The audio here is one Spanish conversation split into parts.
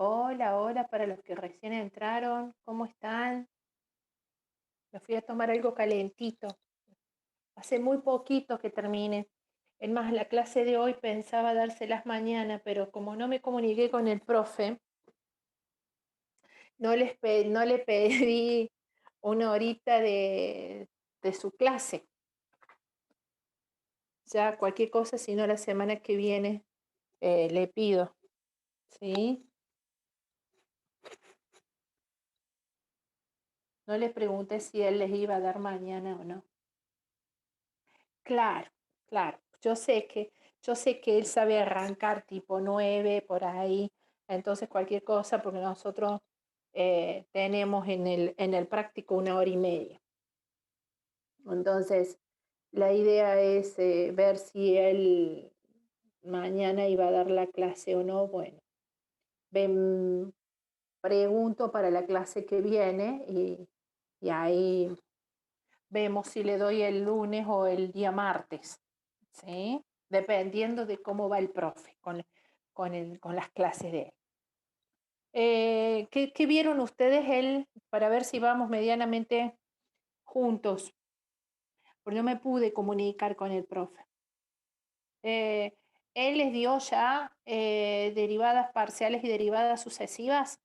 Hola, hola para los que recién entraron, ¿cómo están? Me fui a tomar algo calentito. Hace muy poquito que terminé. Es más, la clase de hoy pensaba dárselas mañana, pero como no me comuniqué con el profe, no le pedí una horita de su clase. Ya cualquier cosa, si no la semana que viene, le pido, ¿sí? No le pregunté si él les iba a dar mañana o no. Claro, claro. Yo sé que él sabe arrancar tipo 9 por ahí, entonces cualquier cosa, porque nosotros tenemos en el práctico una hora y media. Entonces, la idea es ver si él mañana iba a dar la clase o no. Bueno, ven, pregunto para la clase que viene y ahí vemos si le doy el lunes o el día martes, ¿sí? Dependiendo de cómo va el profe con las clases de él. ¿Qué vieron ustedes él para ver si vamos medianamente juntos? Porque no me pude comunicar con el profe. Eh, ¿Él les dio ya derivadas parciales y derivadas sucesivas?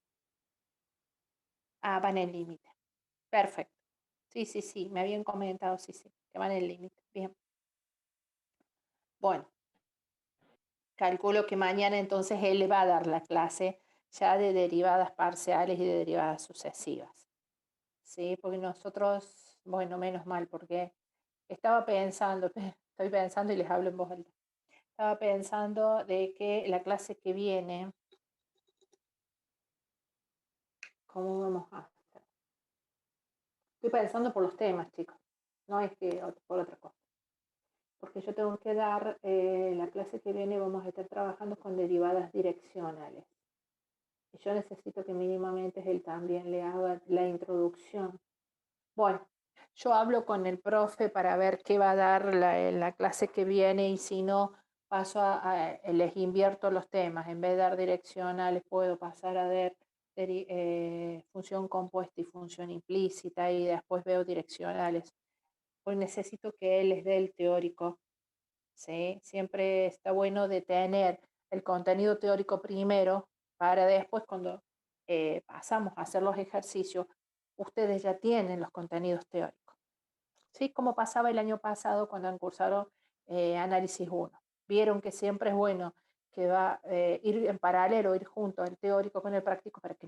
Ah, van en límite. Perfecto. Sí, sí, sí, me habían comentado, sí, sí, que van en límite. Bien. Bueno, calculo que mañana entonces él le va a dar la clase ya de derivadas parciales y de derivadas sucesivas, ¿sí? Porque nosotros, bueno, menos mal, porque estaba pensando, estoy pensando y les hablo en voz alta, estaba pensando de que la clase que viene, ¿cómo vamos a hacer? Estoy pensando por los temas, chicos, no es que por otra cosa, porque yo tengo que dar, la clase que viene vamos a estar trabajando con derivadas direccionales. Y yo necesito que mínimamente él también le haga la introducción. Bueno, yo hablo con el profe para ver qué va a dar la clase que viene y si no, les invierto los temas. En vez de dar direccionales, puedo pasar a ver función compuesta y función implícita y después veo direccionales. Pues necesito que él les dé el teórico, ¿sí? Siempre está bueno de tener el contenido teórico primero para después cuando pasamos a hacer los ejercicios, ustedes ya tienen los contenidos teóricos, ¿sí? Como pasaba el año pasado cuando han cursado análisis uno. Vieron que siempre es bueno que va a ir en paralelo, ir junto el teórico con el práctico para que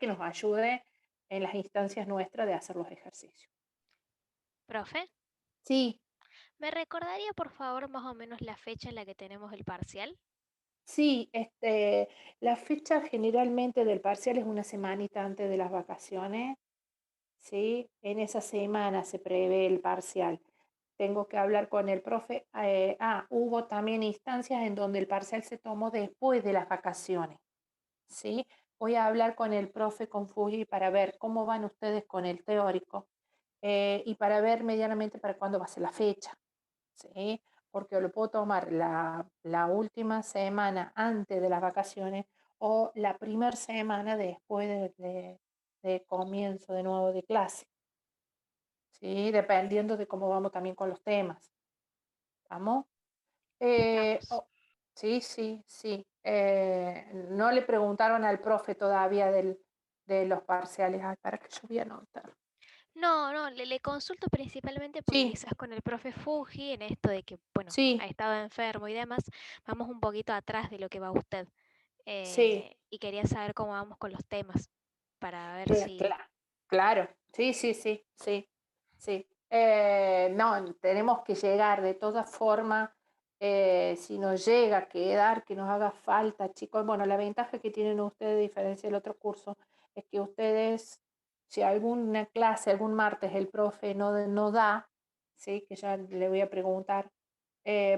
nos ayude en las instancias nuestras de hacer los ejercicios. Profe, Sí, ¿me recordaría por favor más o menos la fecha en la que tenemos el parcial? sí, la fecha generalmente del parcial es una semanita antes de las vacaciones, ¿sí? En esa semana se prevé el parcial. Tengo que hablar con el profe. Hubo también instancias en donde el parcial se tomó después de las vacaciones, ¿sí? Voy a hablar con el profe, con Fuji, para ver cómo van ustedes con el teórico y para ver medianamente para cuándo va a ser la fecha. ¿Sí? Porque lo puedo tomar la última semana antes de las vacaciones o la primera semana después de comienzo de nuevo de clase, ¿sí? Dependiendo de cómo vamos también con los temas. ¿Vamos? Estamos. Sí, sí, sí. No le preguntaron al profe todavía de los parciales. Ay, para que yo voy a anotar. No, no, le consulto principalmente porque Sí, quizás con el profe Fuji, en esto de que, bueno, sí, ha estado enfermo y demás, vamos un poquito atrás de lo que va usted. sí. Y quería saber cómo vamos con los temas para ver si... Claro, sí, sí, sí, sí, sí. No, tenemos que llegar de todas formas, si nos llega a quedar, que nos haga falta, chicos. Bueno, la ventaja que tienen ustedes, a diferencia del otro curso, es que ustedes, si alguna clase, algún martes el profe no da, ¿sí? Que ya le voy a preguntar,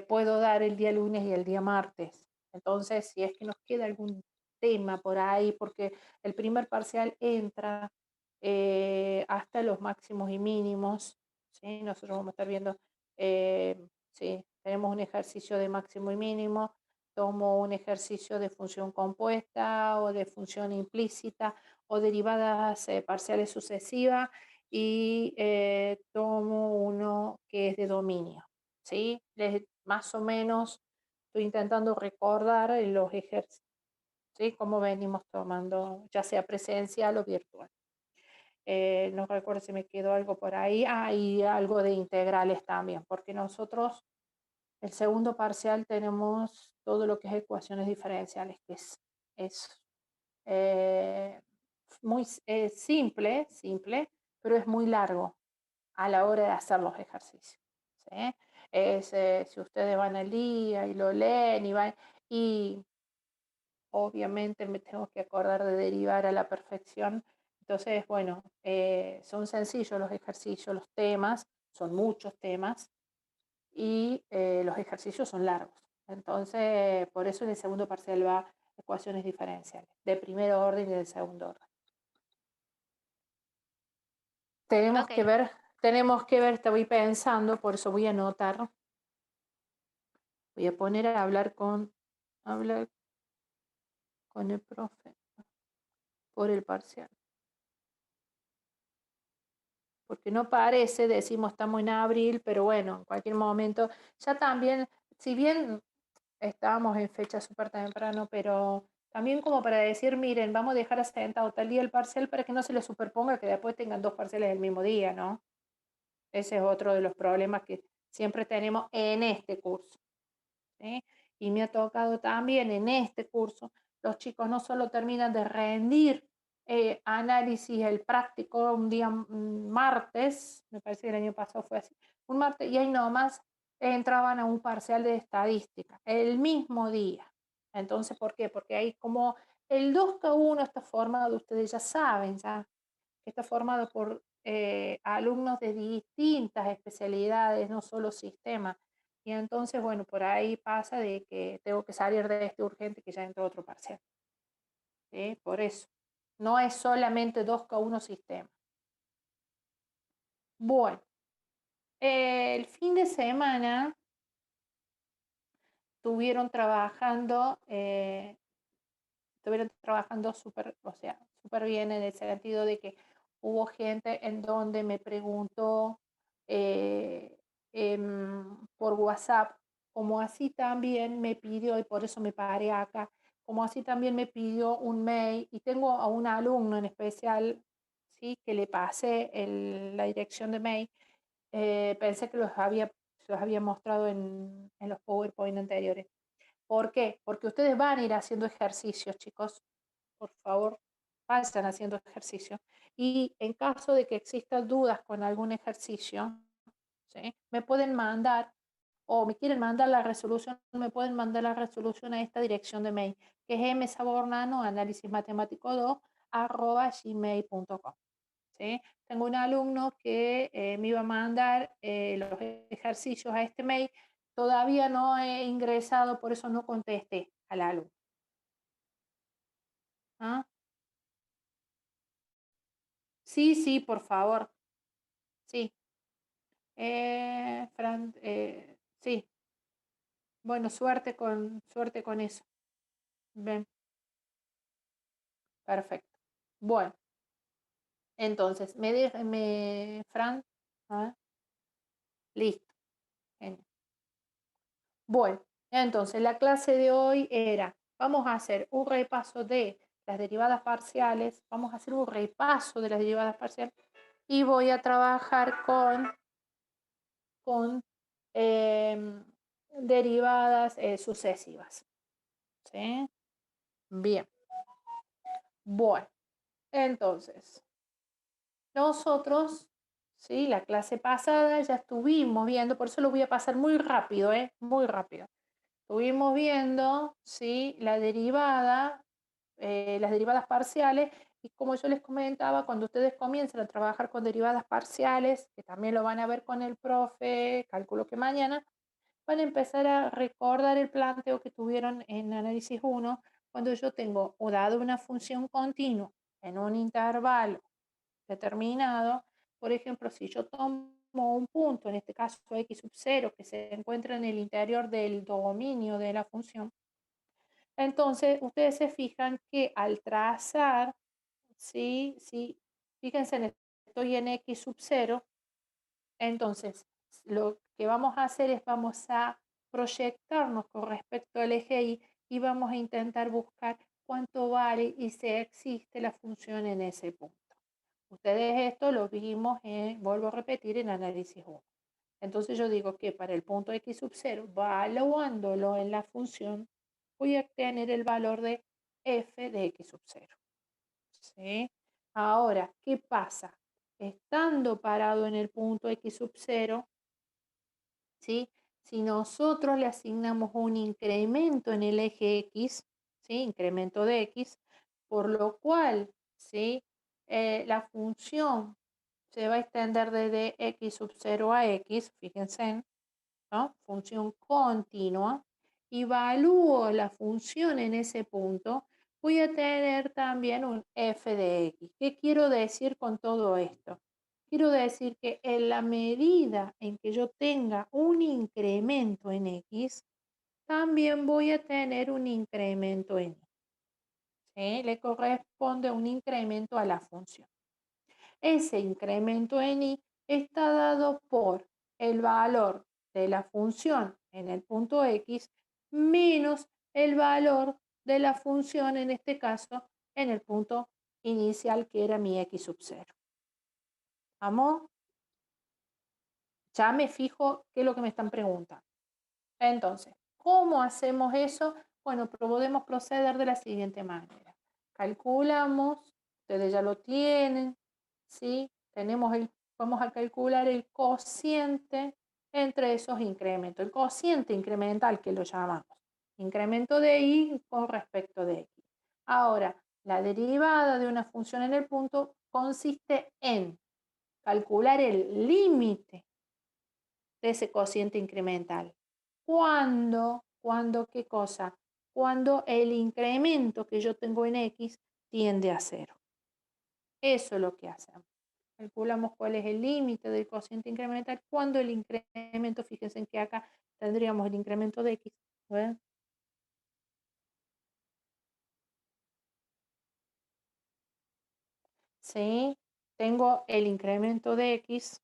puedo dar el día lunes y el día martes. Entonces, si es que nos queda algún tema por ahí, porque el primer parcial entra hasta los máximos y mínimos, ¿sí? Nosotros vamos a estar viendo, sí, tenemos un ejercicio de máximo y mínimo, tomo un ejercicio de función compuesta o de función implícita o derivadas parciales sucesivas y tomo uno que es de dominio, ¿sí? Más o menos estoy intentando recordar los ejercicios, ¿sí? Como venimos tomando, ya sea presencial o virtual. No recuerdo si me quedó algo por ahí. Y algo de integrales también, porque nosotros, el segundo parcial, tenemos todo lo que es ecuaciones diferenciales, que es eh, muy simple, pero es muy largo a la hora de hacer los ejercicios. ¿Sí? Si ustedes van al día y lo leen y obviamente me tengo que acordar de derivar a la perfección. Entonces, bueno, son sencillos los ejercicios, los temas, son muchos temas y los ejercicios son largos. Entonces, por eso en el segundo parcial va ecuaciones diferenciales, de primer orden y de segundo orden. Ok. Tenemos que ver, te voy pensando, por eso voy a anotar, voy a poner a hablar con el profe por el parcial. Porque no parece, decimos estamos en abril, pero bueno, en cualquier momento, ya también, si bien estábamos en fecha súper temprano, pero también como para decir, miren, vamos a dejar asentado tal día el parcial para que no se les superponga que después tengan dos parciales el mismo día, ¿no? Ese es otro de los problemas que siempre tenemos en este curso, ¿sí? Y me ha tocado también en este curso, los chicos no solo terminan de rendir análisis, el práctico, un día martes, me parece que el año pasado fue así, un martes, y ahí nomás entraban a un parcial de estadística, el mismo día. Entonces, ¿por qué? Porque ahí como el 2K1 está formado, ustedes ya saben, ya está formado por alumnos de distintas especialidades, no solo sistemas. Y entonces, bueno, por ahí pasa de que tengo que salir de este urgente que ya entró otro parcial. ¿Sí? Por eso. No es solamente 2K1 sistema. Bueno, el fin de semana estuvieron trabajando súper, o sea, súper bien en el sentido de que hubo gente en donde me preguntó por WhatsApp, como así también me pidió, y por eso me paré acá, como así también me pidió un mail, y tengo a un alumno en especial, ¿sí? Que le pasé la dirección de mail, pensé que los había mostrado en los PowerPoint anteriores. ¿Por qué? Porque ustedes van a ir haciendo ejercicios, chicos. Por favor, vayan haciendo ejercicio. Y en caso de que existan dudas con algún ejercicio, ¿sí? Me pueden mandar o me quieren mandar la resolución, me pueden mandar la resolución a esta dirección de mail, que es msabornano@gmail.com. ¿Sí? Tengo un alumno que me iba a mandar los ejercicios a este mail. Todavía no he ingresado, por eso no contesté al alumno. ¿Ah? Sí, sí, por favor. Sí. Fran, sí. Bueno, suerte con eso. Ven, perfecto. Bueno, entonces, Fran, ah, listo. Genial. Bueno, entonces la clase de hoy era, vamos a hacer un repaso de las derivadas parciales, vamos a hacer un repaso de las derivadas parciales y voy a trabajar con derivadas sucesivas. ¿Sí? Bien. Bueno, entonces, nosotros, ¿sí? La clase pasada ya estuvimos viendo, por eso lo voy a pasar muy rápido, ¿eh? Muy rápido. Estuvimos viendo, ¿sí? Las derivadas parciales, y como yo les comentaba, cuando ustedes comiencen a trabajar con derivadas parciales, que también lo van a ver con el profe, calculo que mañana, van a empezar a recordar el planteo que tuvieron en análisis 1, cuando yo tengo o dado una función continua en un intervalo determinado. Por ejemplo, si yo tomo un punto, en este caso x sub 0, que se encuentra en el interior del dominio de la función, Entonces, ustedes se fijan que al trazar, ¿sí? Sí, fíjense, estoy en X sub 0, entonces lo que vamos a hacer es vamos a proyectarnos con respecto al eje y vamos a intentar buscar cuánto vale y si existe la función en ese punto. Ustedes esto lo vimos vuelvo a repetir, en análisis 1. Entonces yo digo que para el punto X sub 0, evaluándolo en la función, voy a obtener el valor de f de X sub 0. ¿Sí? Ahora, ¿qué pasa? Estando parado en el punto X sub 0, ¿sí? Si nosotros le asignamos un incremento en el eje X, ¿sí? Incremento de X, por lo cual, ¿sí? La función se va a extender desde X sub 0 a X, fíjense, ¿no? Función continua, evalúo la función en ese punto, voy a tener también un f de x. ¿Qué quiero decir con todo esto? Quiero decir que en la medida en que yo tenga un incremento en x, también voy a tener un incremento en y. ¿Sí? Le corresponde un incremento a la función. Ese incremento en y está dado por el valor de la función en el punto x menos el valor de la función, en este caso, en el punto inicial, que era mi x sub 0. ¿Vamos? Ya me fijo qué es lo que me están preguntando. Entonces, ¿cómo hacemos eso? Bueno, podemos proceder de la siguiente manera. Calculamos, ustedes ya lo tienen, ¿sí? Vamos a calcular el cociente entre esos incrementos. El cociente incremental, que lo llamamos. Incremento de y con respecto de x. Ahora, la derivada de una función en el punto consiste en calcular el límite de ese cociente incremental. ¿Cuándo qué cosa? Cuando el incremento que yo tengo en x tiende a 0. Eso es lo que hacemos. Calculamos cuál es el límite del cociente incremental cuando el incremento, fíjense en que acá tendríamos el incremento de x. ¿Ven? Sí, tengo el incremento de x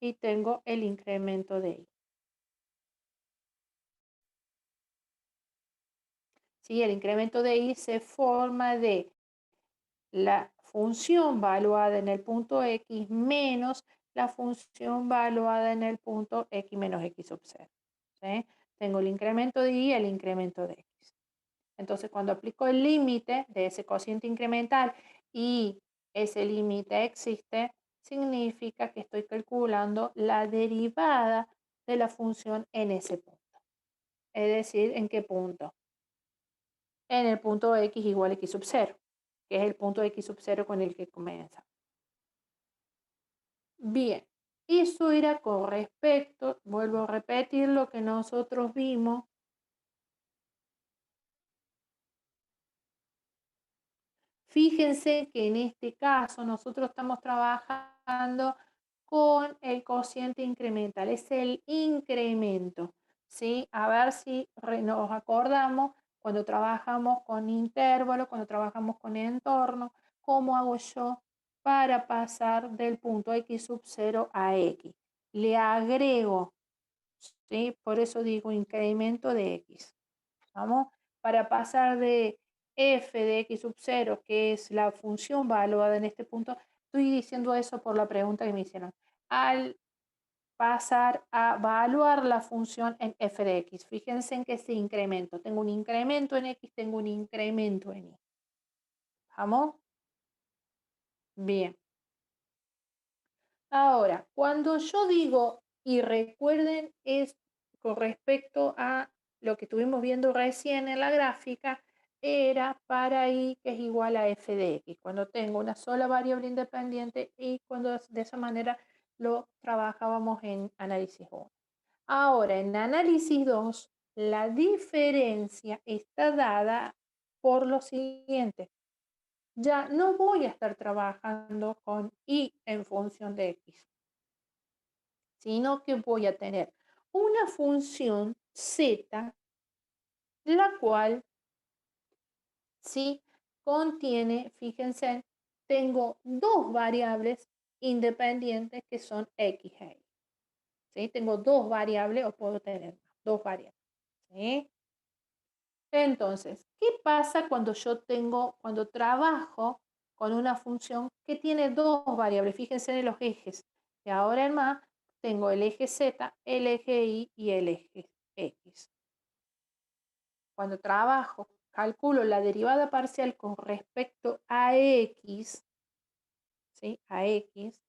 y tengo el incremento de y. Sí, el incremento de y se forma de la función valuada en el punto x menos la función valuada en el punto x menos x sub 0. ¿Sí? Tengo el incremento de y y el incremento de x. Entonces, cuando aplico el límite de ese cociente incremental y ese límite existe, significa que estoy calculando la derivada de la función en ese punto. Es decir, ¿en qué punto? En el punto x igual a x sub 0, que es el punto x sub 0 con el que comienza. Bien, eso era con respecto, vuelvo a repetir lo que nosotros vimos. Fíjense que en este caso nosotros estamos trabajando con el cociente incremental, es el incremento, ¿sí? A ver si nos acordamos cuando trabajamos con intervalo, cuando trabajamos con entorno, ¿cómo hago yo para pasar del punto x sub 0 a x? Le agrego, ¿sí? Por eso digo incremento de x. ¿Vamos? Para pasar de f de x sub 0, que es la función valuada en este punto, estoy diciendo eso por la pregunta que me hicieron. Al pasar a evaluar la función en f de x, fíjense en que ese incremento, tengo un incremento en x, tengo un incremento en y. ¿Vamos? Bien. Ahora, cuando yo digo, y recuerden, es con respecto a lo que estuvimos viendo recién en la gráfica, era para y que es igual a f de x, cuando tengo una sola variable independiente y cuando de esa manera lo trabajábamos en análisis 1. Ahora, en análisis 2, la diferencia está dada por lo siguiente. Ya no voy a estar trabajando con y en función de x, sino que voy a tener una función z, la cual sí contiene, fíjense, tengo dos variables independientes que son x e y. ¿Sí? Tengo dos variables o puedo tener dos variables. ¿Sí? Entonces, ¿qué pasa cuando cuando trabajo con una función que tiene dos variables? Fíjense en los ejes. Y ahora en más tengo el eje z, el eje y y el eje x. Cuando trabajo, calculo la derivada parcial con respecto a x, ¿sí? A x,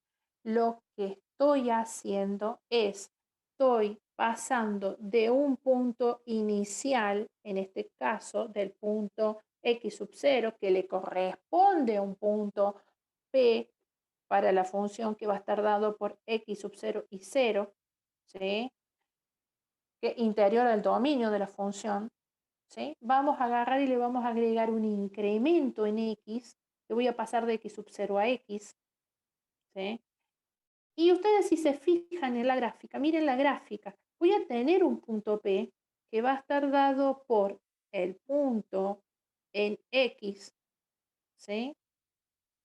lo que estoy haciendo es, estoy pasando de un punto inicial, en este caso del punto x sub 0, que le corresponde a un punto p para la función que va a estar dado por x sub 0 y 0, ¿sí? Que interior al dominio de la función, ¿sí? Vamos a agarrar y le vamos a agregar un incremento en x, que voy a pasar de x sub 0 a x, ¿sí? Y ustedes si se fijan en la gráfica, miren la gráfica, voy a tener un punto P que va a estar dado por el punto en X, ¿sí?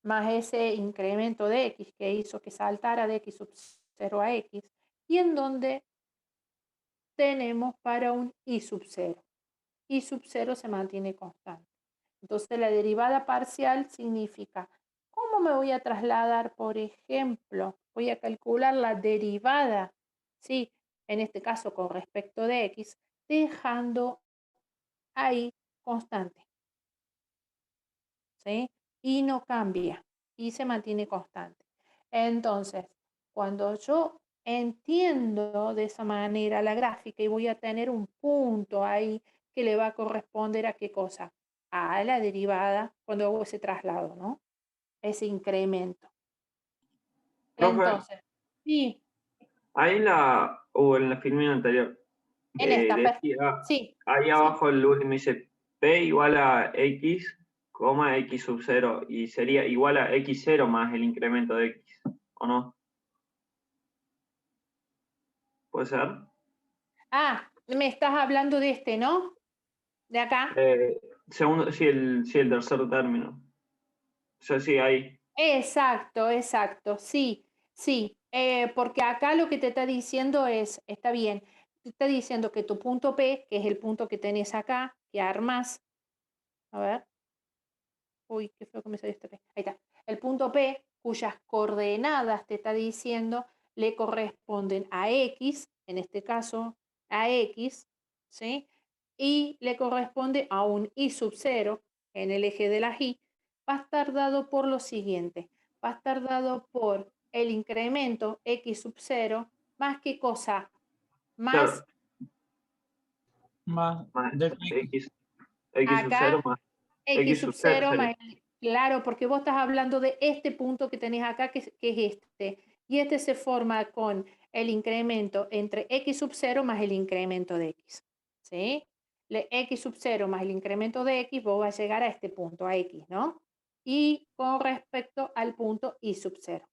Más ese incremento de X que hizo que saltara de X sub 0 a X, y en donde tenemos para un Y sub 0. Y sub 0 se mantiene constante. Entonces la derivada parcial significa, ¿cómo me voy a trasladar? Por ejemplo, voy a calcular la derivada, ¿sí? En este caso con respecto de x, dejando ahí constante, ¿sí? Y no cambia, y se mantiene constante. Entonces, cuando yo entiendo de esa manera la gráfica y voy a tener un punto ahí que le va a corresponder a qué cosa, a la derivada cuando hago ese traslado, ¿no? Ese incremento. Profe, Entonces, sí, ahí o en la filmina anterior, en esta, decía, sí, ahí sí, abajo el último dice P igual a X, X sub 0, y sería igual a X0 más el incremento de X, ¿o no? ¿Puede ser? Ah, me estás hablando de este, ¿no? De acá. Segundo, sí, el tercer término. O sea, sí, ahí. Exacto, exacto, sí, sí, porque acá lo que te está diciendo es, está bien, te está diciendo que tu punto P, que es el punto que tenés acá, que armas, a ver, uy, qué feo que me salió este P, ahí está, el punto P, cuyas coordenadas te está diciendo le corresponden a X, en este caso a X, ¿sí? Y le corresponde a un Y sub 0 en el eje de la Y, va a estar dado por lo siguiente, va a estar dado por el incremento X sub 0, más qué cosa, más Claro, Más más del X. X sub 0 acá más X X sub sub 0 0 sería. más, claro, porque vos estás hablando de este punto que tenés acá, que es este. Y este se forma con el incremento entre X sub 0 más el incremento de X. ¿Sí? X sub 0 más el incremento de X, vos vas a llegar a este punto, a X, ¿no? Y con respecto al punto Y sub 0.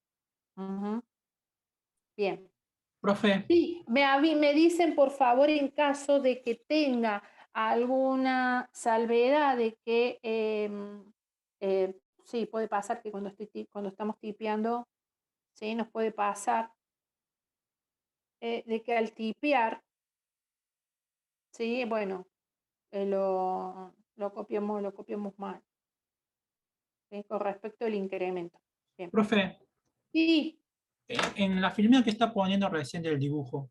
Ujú. Bien. Profe, Sí, me dicen por favor en caso de que tenga alguna salvedad de que sí, puede pasar que cuando estamos tipeando, sí, nos puede pasar de que al tipear, sí, bueno, lo copiamos mal, ¿sí? Con respecto al incremento. Bien. profe, Sí, en la filmina que está poniendo recién del dibujo,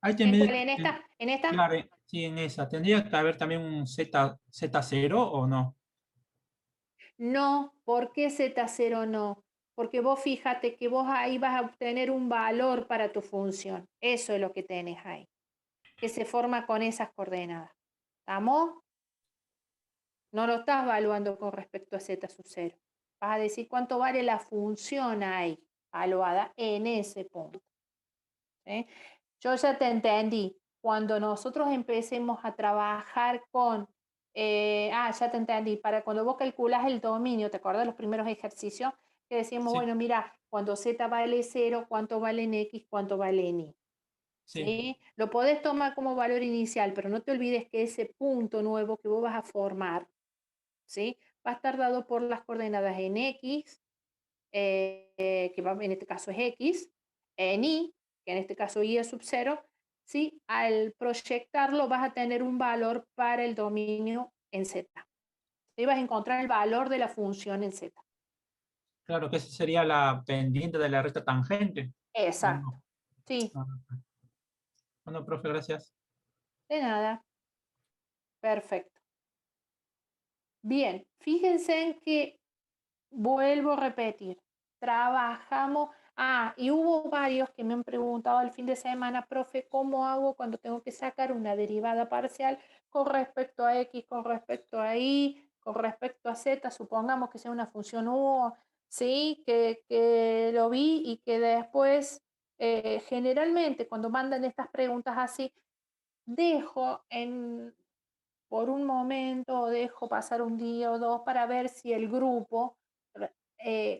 ahí ¿en tendría, cuál? ¿En esta? ¿En esta? claro, sí, en esa, ¿tendría que haber también un Z0 o no? No, ¿por qué Z0 no? Porque vos fíjate que vos ahí vas a obtener un valor para tu función. Eso es lo que tenés ahí, que se forma con esas coordenadas. ¿Estamos? No lo estás evaluando con respecto a Z sub 0. Vas a decir cuánto vale la función ahí, evaluada en ese punto. ¿Sí? Yo ya te entendí. Cuando nosotros empecemos a trabajar con, ya te entendí, para cuando vos calculas el dominio, ¿te acuerdas de los primeros ejercicios? Que decíamos, Sí, bueno, mira, cuando z vale 0, ¿cuánto vale en x, cuánto vale en y? Sí, ¿sí? Lo podés tomar como valor inicial, pero no te olvides que ese punto nuevo que vos vas a formar, ¿sí? Va a estar dado por las coordenadas en X, en este caso es X, en Y, que en este caso Y es sub 0, ¿sí? Al proyectarlo vas a tener un valor para el dominio en Z. ¿Sí? Vas a encontrar el valor de la función en Z. claro que esa sería la pendiente de la recta tangente, ¿o Exacto. no? Sí, Ah, bueno, profe, gracias. de nada. Perfecto. Bien, fíjense en que vuelvo a repetir, trabajamos, y hubo varios que me han preguntado el fin de semana, profe, ¿cómo hago cuando tengo que sacar una derivada parcial con respecto a X, con respecto a Y, con respecto a Z? Supongamos que sea una función U, ¿sí? Que lo vi y que después, generalmente cuando mandan estas preguntas así, dejo por un momento o dejo pasar un día o dos para ver si el grupo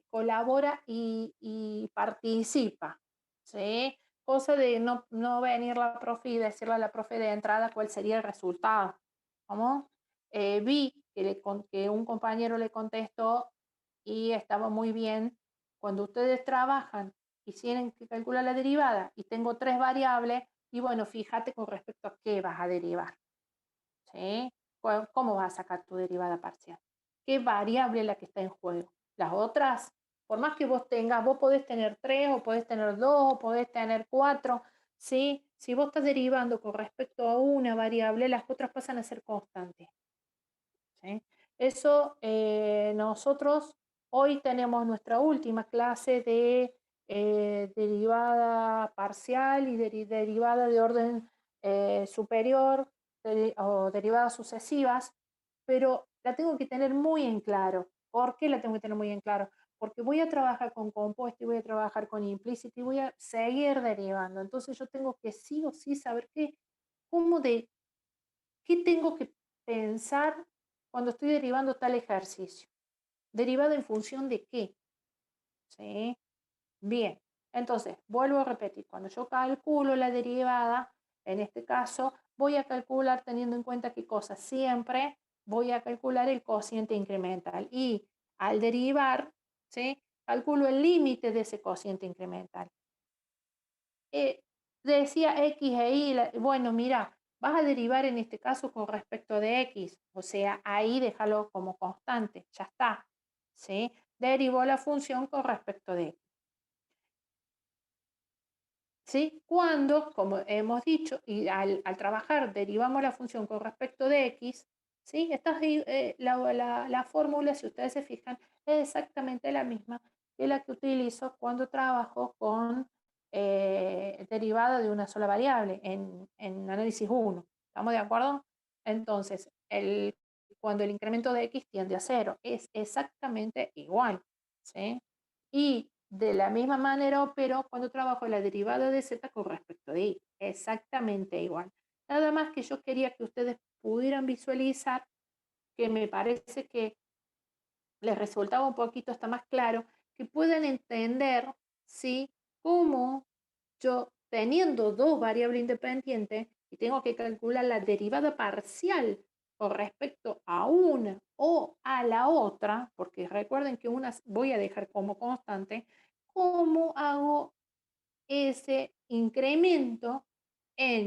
colabora y participa, ¿sí? Cosa de no venir la profe y decirle a la profe de entrada cuál sería el resultado. ¿Cómo? Vi que un compañero le contestó y estaba muy bien. Cuando ustedes trabajan y tienen que calcular la derivada y tengo 3 variables, y bueno, fíjate con respecto a qué vas a derivar. ¿Sí? ¿Cómo vas a sacar tu derivada parcial? ¿Qué variable es la que está en juego? Las otras, por más que vos tengas, vos podés tener 3 o podés tener 2 o podés tener 4, ¿sí? Si vos estás derivando con respecto a una variable, las otras pasan a ser constantes. ¿Sí? Eso, nosotros hoy tenemos nuestra última clase de derivada parcial y derivada de orden superior o derivadas sucesivas, pero la tengo que tener muy en claro. ¿Por qué la tengo que tener muy en claro? Porque voy a trabajar con compuesto y voy a trabajar con implícito y voy a seguir derivando. Entonces yo tengo que sí o sí saber qué tengo que pensar cuando estoy derivando tal ejercicio. ¿Derivado en función de qué? ¿Sí? Bien, entonces, vuelvo a repetir, cuando yo calculo la derivada, en este caso, voy a calcular teniendo en cuenta qué cosa. Siempre voy a calcular el cociente incremental y al derivar, ¿sí? Calculo el límite de ese cociente incremental. Decía X e Y, bueno, mira, vas a derivar en este caso con respecto de X, o sea, ahí déjalo como constante, ya está, ¿sí? Derivó la función con respecto de X. ¿Sí? Cuando, como hemos dicho, y al trabajar derivamos la función con respecto de X, ¿sí? La fórmula, si ustedes se fijan, es exactamente la misma que la que utilizo cuando trabajo con derivada de una sola variable en análisis 1. ¿Estamos de acuerdo? Entonces, cuando el incremento de X tiende a 0, es exactamente igual, ¿sí? Y de la misma manera opero cuando trabajo la derivada de z con respecto de y. Exactamente igual. Nada más que yo quería que ustedes pudieran visualizar, que me parece que les resultaba un poquito hasta más claro, que puedan entender, ¿sí? Cómo yo, teniendo dos variables independientes y tengo que calcular la derivada parcial con respecto a una o a la otra, porque recuerden que una voy a dejar como constante, ¿cómo hago ese incremento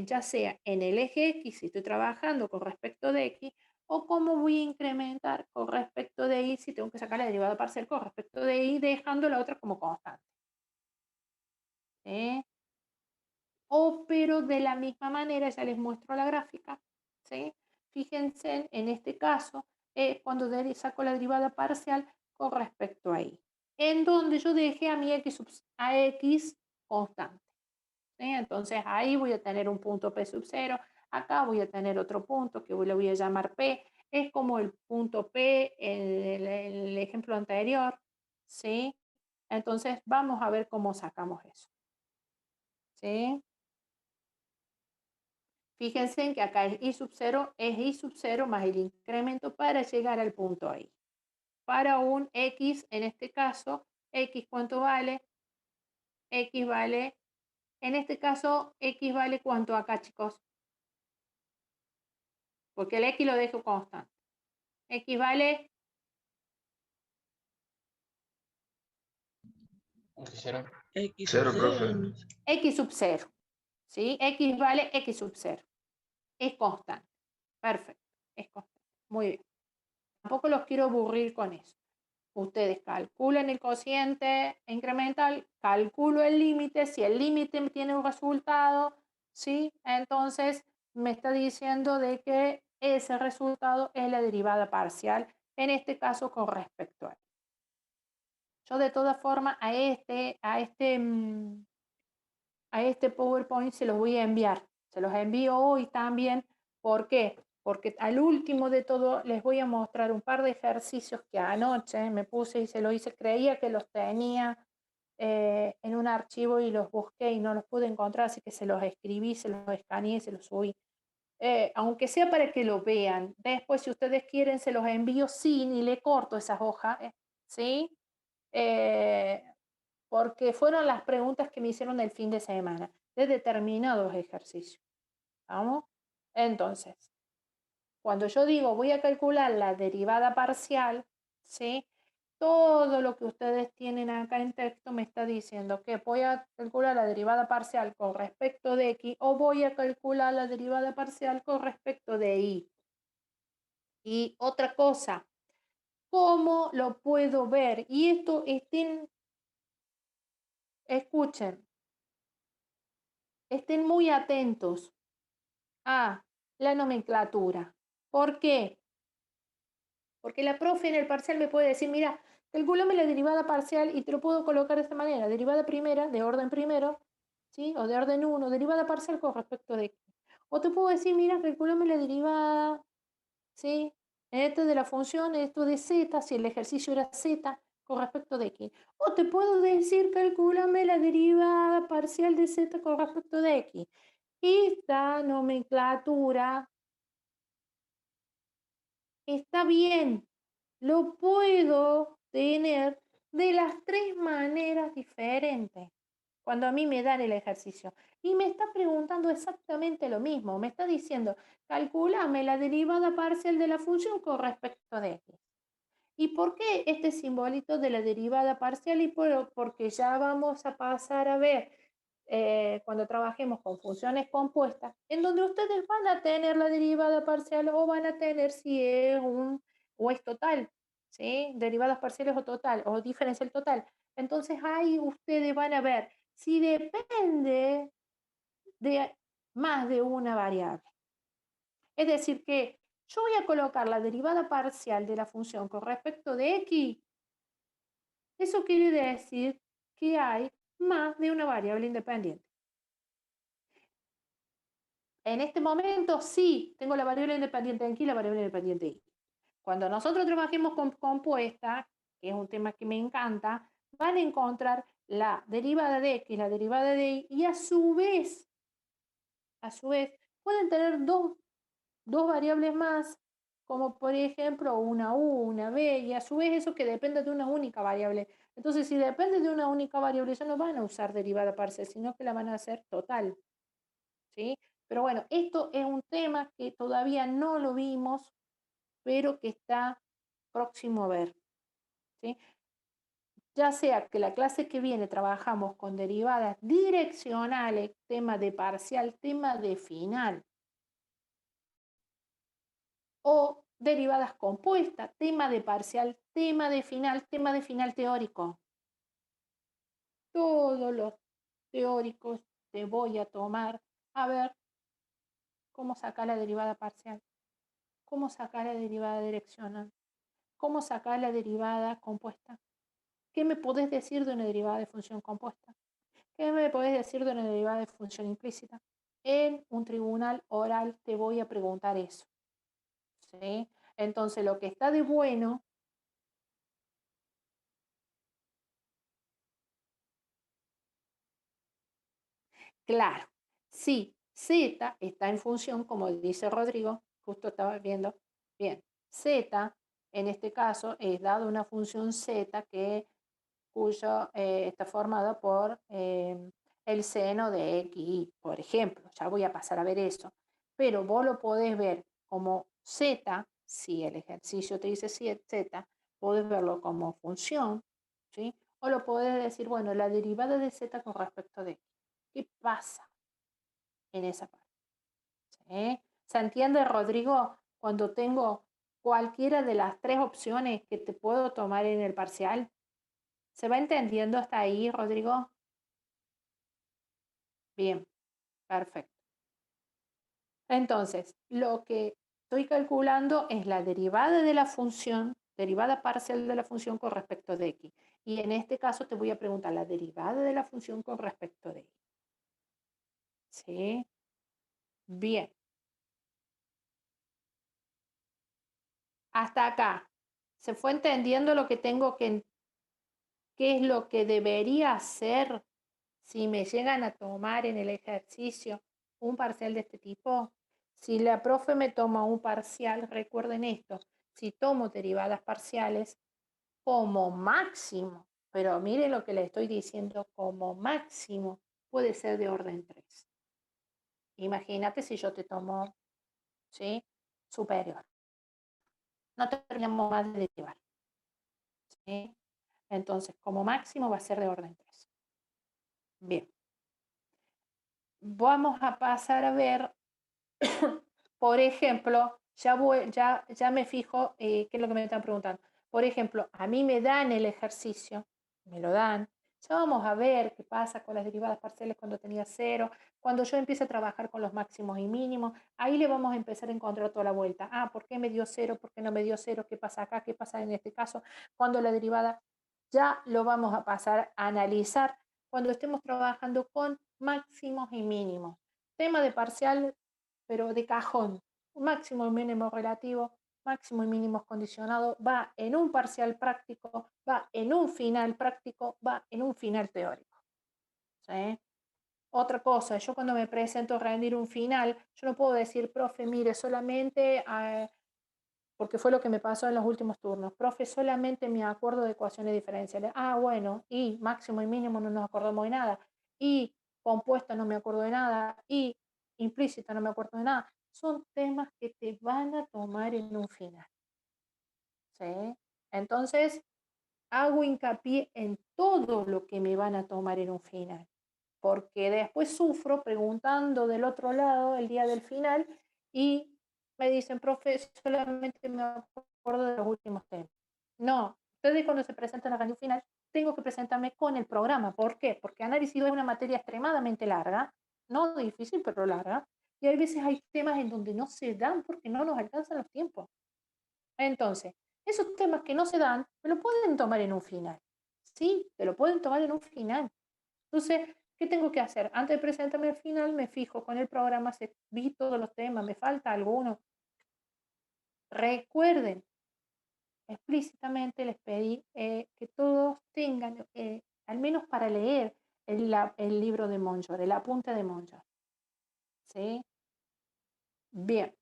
ya sea en el eje X, si estoy trabajando con respecto de X, o cómo voy a incrementar con respecto de Y si tengo que sacar la derivada parcial con respecto de Y, dejando la otra como constante? ¿Sí? Pero de la misma manera, ya les muestro la gráfica, ¿sí? Fíjense en este caso, cuando saco la derivada parcial con respecto a Y, en donde yo dejé a mi X constante, ¿sí? Entonces ahí voy a tener un punto P sub 0, acá voy a tener otro punto que le voy a llamar P, es como el punto P en el ejemplo anterior, ¿sí? Entonces vamos a ver cómo sacamos eso, ¿sí? Fíjense en que acá es I sub 0 más el incremento para llegar al punto I. Para un X, en este caso, X ¿cuánto vale? X vale En este caso, X vale ¿cuánto acá, chicos? Porque el X lo dejo constante. X vale X0. X Cero, sub profe. cero. X sub 0. ¿Sí? X vale X sub 0. Es constante. Perfecto. Es constante. Muy bien. Tampoco los quiero aburrir con eso. Ustedes calculan el cociente incremental, calculo el límite, si el límite tiene un resultado, ¿sí? Entonces me está diciendo de que ese resultado es la derivada parcial, en este caso con respecto a él. Yo de todas formas a este PowerPoint se los voy a enviar. Se los envío hoy también. ¿Por qué? Porque al último de todo les voy a mostrar un par de ejercicios que anoche me puse y se los hice. Creía que los tenía en un archivo y los busqué y no los pude encontrar, así que se los escribí, se los escaneé, se los subí. Aunque sea para que lo vean. Después, si ustedes quieren, se los envío sin y le corto esas hojas, ¿sí? Porque fueron las preguntas que me hicieron el fin de semana de determinados ejercicios. ¿Vamos? Entonces, cuando yo digo voy a calcular la derivada parcial, ¿sí? Todo lo que ustedes tienen acá en texto me está diciendo que voy a calcular la derivada parcial con respecto de X o voy a calcular la derivada parcial con respecto de Y. Y otra cosa, ¿cómo lo puedo ver? Y esto escuchen, estén muy atentos a la nomenclatura. ¿Por qué? Porque la profe en el parcial me puede decir, mira, calculame la derivada parcial y te lo puedo colocar de esta manera. Derivada primera, de orden primero, ¿sí? O de orden 1, derivada parcial con respecto de X. O te puedo decir, mira, calculame la derivada, ¿sí? Esto de la función, esto de Z, si el ejercicio era Z, con respecto de X. O te puedo decir, calculame la derivada parcial de Z con respecto de X. Esta nomenclatura está bien, lo puedo tener de las tres maneras diferentes cuando a mí me dan el ejercicio. Y me está preguntando exactamente lo mismo. Me está diciendo, calculame la derivada parcial de la función con respecto de X. ¿Y por qué este simbolito de la derivada parcial? Porque ya vamos a pasar a ver cuando trabajemos con funciones compuestas, en donde ustedes van a tener la derivada parcial o van a tener si es o es total, ¿sí? Derivadas parciales o total, o diferencial total. Entonces ahí ustedes van a ver si depende de más de una variable. Es decir, que yo voy a colocar la derivada parcial de la función con respecto de X. Eso quiere decir que hay más de una variable independiente. En este momento sí, tengo la variable independiente aquí y la variable independiente Y. Cuando nosotros trabajemos con compuesta, que es un tema que me encanta, van a encontrar la derivada de X, la derivada de Y, y a su vez, pueden tener dos variables más, como por ejemplo una U, una B, y a su vez eso que depende de una única variable. Entonces, si depende de una única variable, ya no van a usar derivada parcial, sino que la van a hacer total. ¿Sí? Pero bueno, esto es un tema que todavía no lo vimos, pero que está próximo a ver. ¿Sí? Ya sea que la clase que viene trabajamos con derivadas direccionales, tema de parcial, tema de final, o derivadas compuestas, tema de parcial, tema de final teórico. Todos los teóricos te voy a tomar a ver cómo sacar la derivada parcial, cómo sacar la derivada direccional, cómo sacar la derivada compuesta. ¿Qué me podés decir de una derivada de función compuesta? ¿Qué me podés decir de una derivada de función implícita? En un tribunal oral te voy a preguntar eso. ¿Sí? Entonces, lo que está de bueno claro, sí, Z está en función, como dice Rodrigo, justo estaba viendo, bien, Z en este caso es dado una función Z cuyo está formada por el seno de x, por ejemplo. Ya voy a pasar a ver eso. Pero vos lo podés ver como z, si el ejercicio te dice z, podés verlo como función, ¿sí? O lo podés decir, bueno, la derivada de z con respecto de x. ¿Qué pasa en esa parte? ¿Sí? ¿Se entiende, Rodrigo? Cuando tengo cualquiera de las tres opciones que te puedo tomar en el parcial. ¿Se va entendiendo hasta ahí, Rodrigo? Bien, perfecto. Entonces, lo que estoy calculando es la derivada de la función, derivada parcial de la función con respecto de x. Y en este caso te voy a preguntar la derivada de la función con respecto de y. ¿Sí? Bien. Hasta acá. ¿Se fue entendiendo lo que tengo que, qué es lo que debería hacer si me llegan a tomar en el ejercicio un parcial de este tipo? Si la profe me toma un parcial, recuerden esto, si tomo derivadas parciales, como máximo, pero miren lo que le estoy diciendo, como máximo puede ser de orden 3. Imagínate si yo te tomo, ¿sí?, superior. No terminamos más de derivar, ¿sí? Entonces, como máximo va a ser de orden 3. Bien. Vamos a pasar a ver, por ejemplo, ya me fijo qué es lo que me están preguntando. Por ejemplo, a mí me dan el ejercicio, me lo dan. Ya vamos a ver qué pasa con las derivadas parciales cuando tenía 0. Cuando yo empiece a trabajar con los máximos y mínimos, ahí le vamos a empezar a encontrar toda la vuelta. Ah, ¿por qué me dio 0? ¿Por qué no me dio 0? ¿Qué pasa acá? ¿Qué pasa en este caso? Cuando la derivada, ya lo vamos a pasar a analizar cuando estemos trabajando con máximos y mínimos. Tema de parcial, pero de cajón. Máximo y mínimo relativo, máximo y mínimo condicionado, va en un parcial práctico, va en un final práctico, va en un final teórico. ¿Sí? Otra cosa, yo cuando me presento a rendir un final, yo no puedo decir, profe, mire, solamente, porque fue lo que me pasó en los últimos turnos, profe, solamente me acuerdo de ecuaciones diferenciales. Ah, bueno, y máximo y mínimo no nos acordamos de nada, y compuesta no me acuerdo de nada, y implícita no me acuerdo de nada. Son temas que te van a tomar en un final. ¿Sí? Entonces, hago hincapié en todo lo que me van a tomar en un final, porque después sufro preguntando del otro lado el día del final y me dicen, profe, solamente me acuerdo de los últimos temas. No, ustedes cuando se presentan a la final, tengo que presentarme con el programa. ¿Por qué? Porque análisis es una materia extremadamente larga, no difícil, pero larga, y hay veces hay temas en donde no se dan porque no nos alcanzan los tiempos. Entonces, esos temas que no se dan, me lo pueden tomar en un final. Sí, te lo pueden tomar en un final. Entonces, ¿qué tengo que hacer? Antes de presentarme al final, me fijo con el programa, vi todos los temas, me falta alguno. Recuerden, explícitamente les pedí que todos tengan, al menos para leer, el libro de Monjor, el apunte de Monjor. ¿Sí? Bien.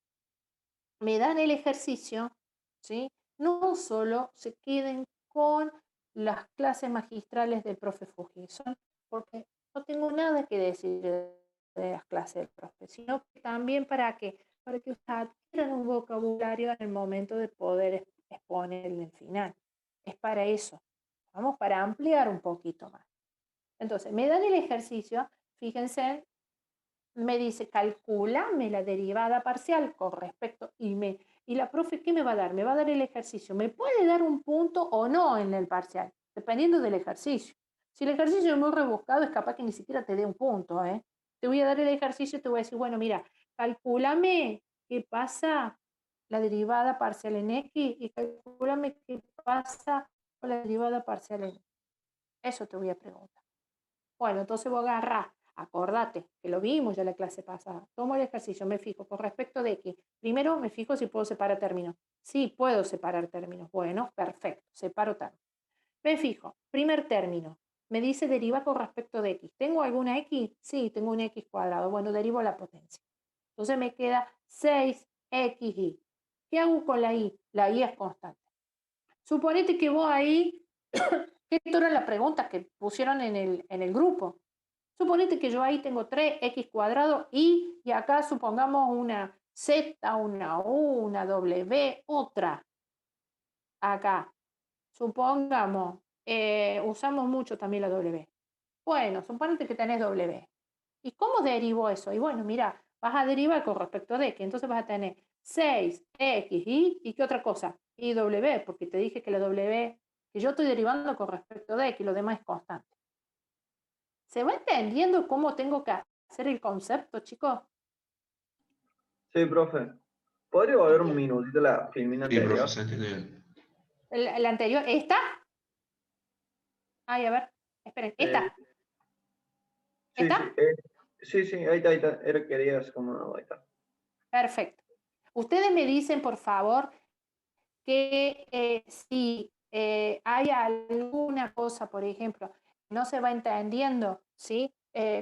Me dan el ejercicio, ¿sí? No solo se queden con las clases magistrales del profe Fuji, porque no tengo nada que decir de las clases del profe, sino que también para que ustedes adquieran un vocabulario en el momento de poder exponer en el final. Es para eso, vamos, para ampliar un poquito más. Entonces, me dan el ejercicio, fíjense, me dice, calculame la derivada parcial con respecto, y la profe, ¿qué me va a dar? Me va a dar el ejercicio. ¿Me puede dar un punto o no en el parcial? Dependiendo del ejercicio. Si el ejercicio es muy rebuscado, es capaz que ni siquiera te dé un punto, ¿eh? Te voy a dar el ejercicio y te voy a decir, bueno, mira, calculame qué pasa la derivada parcial en X y calculame qué pasa con la derivada parcial en Y. Eso te voy a preguntar. Bueno, entonces voy a agarrar, acordate, que lo vimos ya en la clase pasada. Tomo el ejercicio, me fijo con respecto de X. Primero me fijo si puedo separar términos. Sí, puedo separar términos. Bueno, perfecto, separo términos. Me fijo, primer término, me dice deriva con respecto de X. ¿Tengo alguna X? Sí, tengo un X cuadrado. Bueno, derivo la potencia. Entonces me queda 6XY. ¿Qué hago con la Y? La Y es constante. Suponete que vos ahí, que esto era la pregunta que pusieron en el grupo. Suponete que yo ahí tengo 3x cuadrado y acá supongamos una z, una u, una w, otra. Acá, supongamos, usamos mucho también la w. Bueno, suponete que tenés w. ¿Y cómo derivo eso? Y bueno, mira, vas a derivar con respecto de x, entonces vas a tener 6x y ¿qué otra cosa? Y w, porque te dije que la w, que yo estoy derivando con respecto de x, lo demás es constante. ¿Se va entendiendo cómo tengo que hacer el concepto, chicos? Sí, profe. ¿Podría volver un minutito a la filmina Sí, profe, anterior? se entiende bien. ¿El anterior? ¿Esta? Ay, a ver, esperen, ¿esta? Sí, ¿Esta? sí, ahí está, ahí está. Era querías como, ahí está. Perfecto. Ustedes me dicen, por favor, que si hay alguna cosa, por ejemplo, que no se va entendiendo, ¿sí?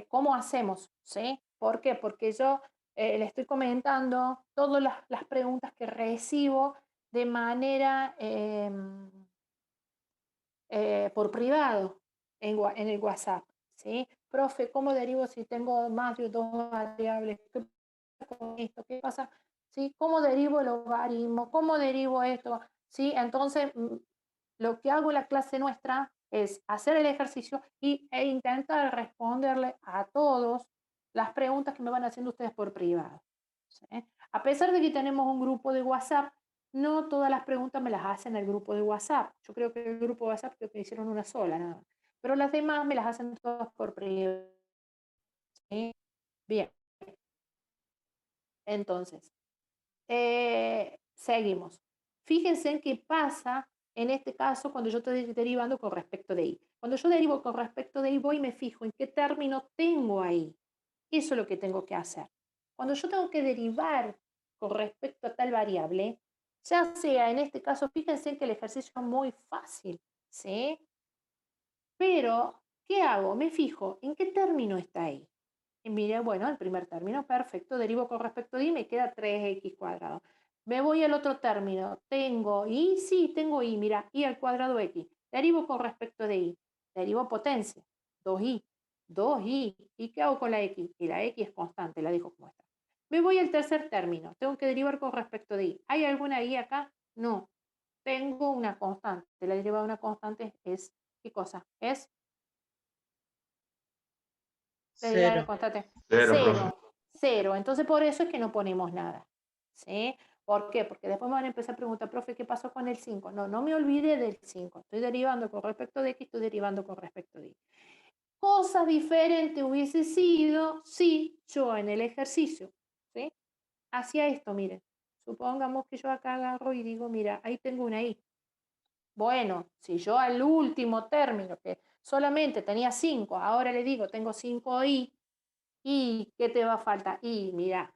¿Cómo hacemos? ¿Sí? ¿Por qué? Porque yo le estoy comentando todas las preguntas que recibo de manera por privado en el WhatsApp, ¿sí? Profe, ¿cómo derivo si tengo más de 2 variables? ¿Qué pasa con esto? ¿Qué pasa? ¿Sí? ¿Cómo derivo el logaritmo? ¿Cómo derivo esto? ¿Sí? Entonces, lo que hago en la clase nuestra es hacer el ejercicio e intentar responderle a todos las preguntas que me van haciendo ustedes por privado, ¿sí? A pesar de que tenemos un grupo de WhatsApp, no todas las preguntas me las hacen el grupo de WhatsApp. Yo creo que el grupo de WhatsApp creo que hicieron una sola, nada más. Pero las demás me las hacen todas por privado, ¿sí? Bien, entonces, seguimos. Fíjense en qué pasa en este caso cuando yo estoy derivando con respecto de y. Cuando yo derivo con respecto de y, voy y me fijo en qué término tengo ahí. Eso es lo que tengo que hacer. Cuando yo tengo que derivar con respecto a tal variable, ya sea en este caso, fíjense que el ejercicio es muy fácil, ¿sí? Pero, ¿qué hago? Me fijo en qué término está ahí. Y mire, bueno, el primer término, perfecto, derivo con respecto de y, me queda 3x cuadrado. Me voy al otro término, tengo y, sí, tengo y, mira, y al cuadrado x. Derivo con respecto de y, derivo potencia, 2y, 2y. ¿Y qué hago con la x? Y la x es constante, la dejo como está. Me voy al tercer término, tengo que derivar con respecto de y. ¿Hay alguna y acá? No. Tengo una constante, la derivada de una constante es, ¿qué cosa? Es derivada de una Cero. constante. Cero, profe. Cero. Cero. Entonces por eso es que no ponemos nada. ¿Sí? ¿Por qué? Porque después me van a empezar a preguntar, profe, ¿qué pasó con el 5? No, no me olvide del 5. Estoy derivando con respecto de x, estoy derivando con respecto de y. Cosa diferente hubiese sido si yo en el ejercicio, ¿sí? Hacía esto, miren. Supongamos que yo acá agarro y digo, mira, ahí tengo una y. Bueno, si yo al último término, que solamente tenía 5, ahora le digo, tengo 5i, ¿y qué te va a faltar? Y mira,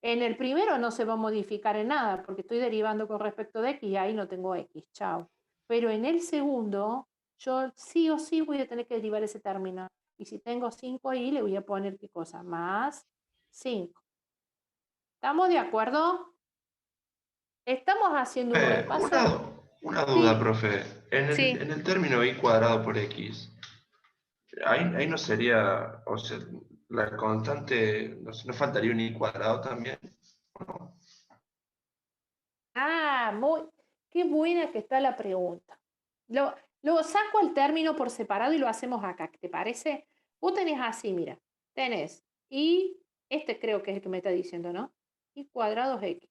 en el primero no se va a modificar en nada, porque estoy derivando con respecto de x y ahí no tengo x, chao. Pero en el segundo, yo sí o sí voy a tener que derivar ese término. Y si tengo 5i, le voy a poner qué cosa, más 5. ¿Estamos de acuerdo? Estamos haciendo un repaso. Una duda, Sí, profe. sí. En el término y cuadrado por x, ahí no sería, o sea, la constante, ¿no faltaría un y cuadrado también? ¿O no? Ah, qué buena que está la pregunta. Lo saco al término por separado y lo hacemos acá, ¿te parece? Vos tenés así, mira, tenés y este creo que es el que me está diciendo, ¿no? Y cuadrados x.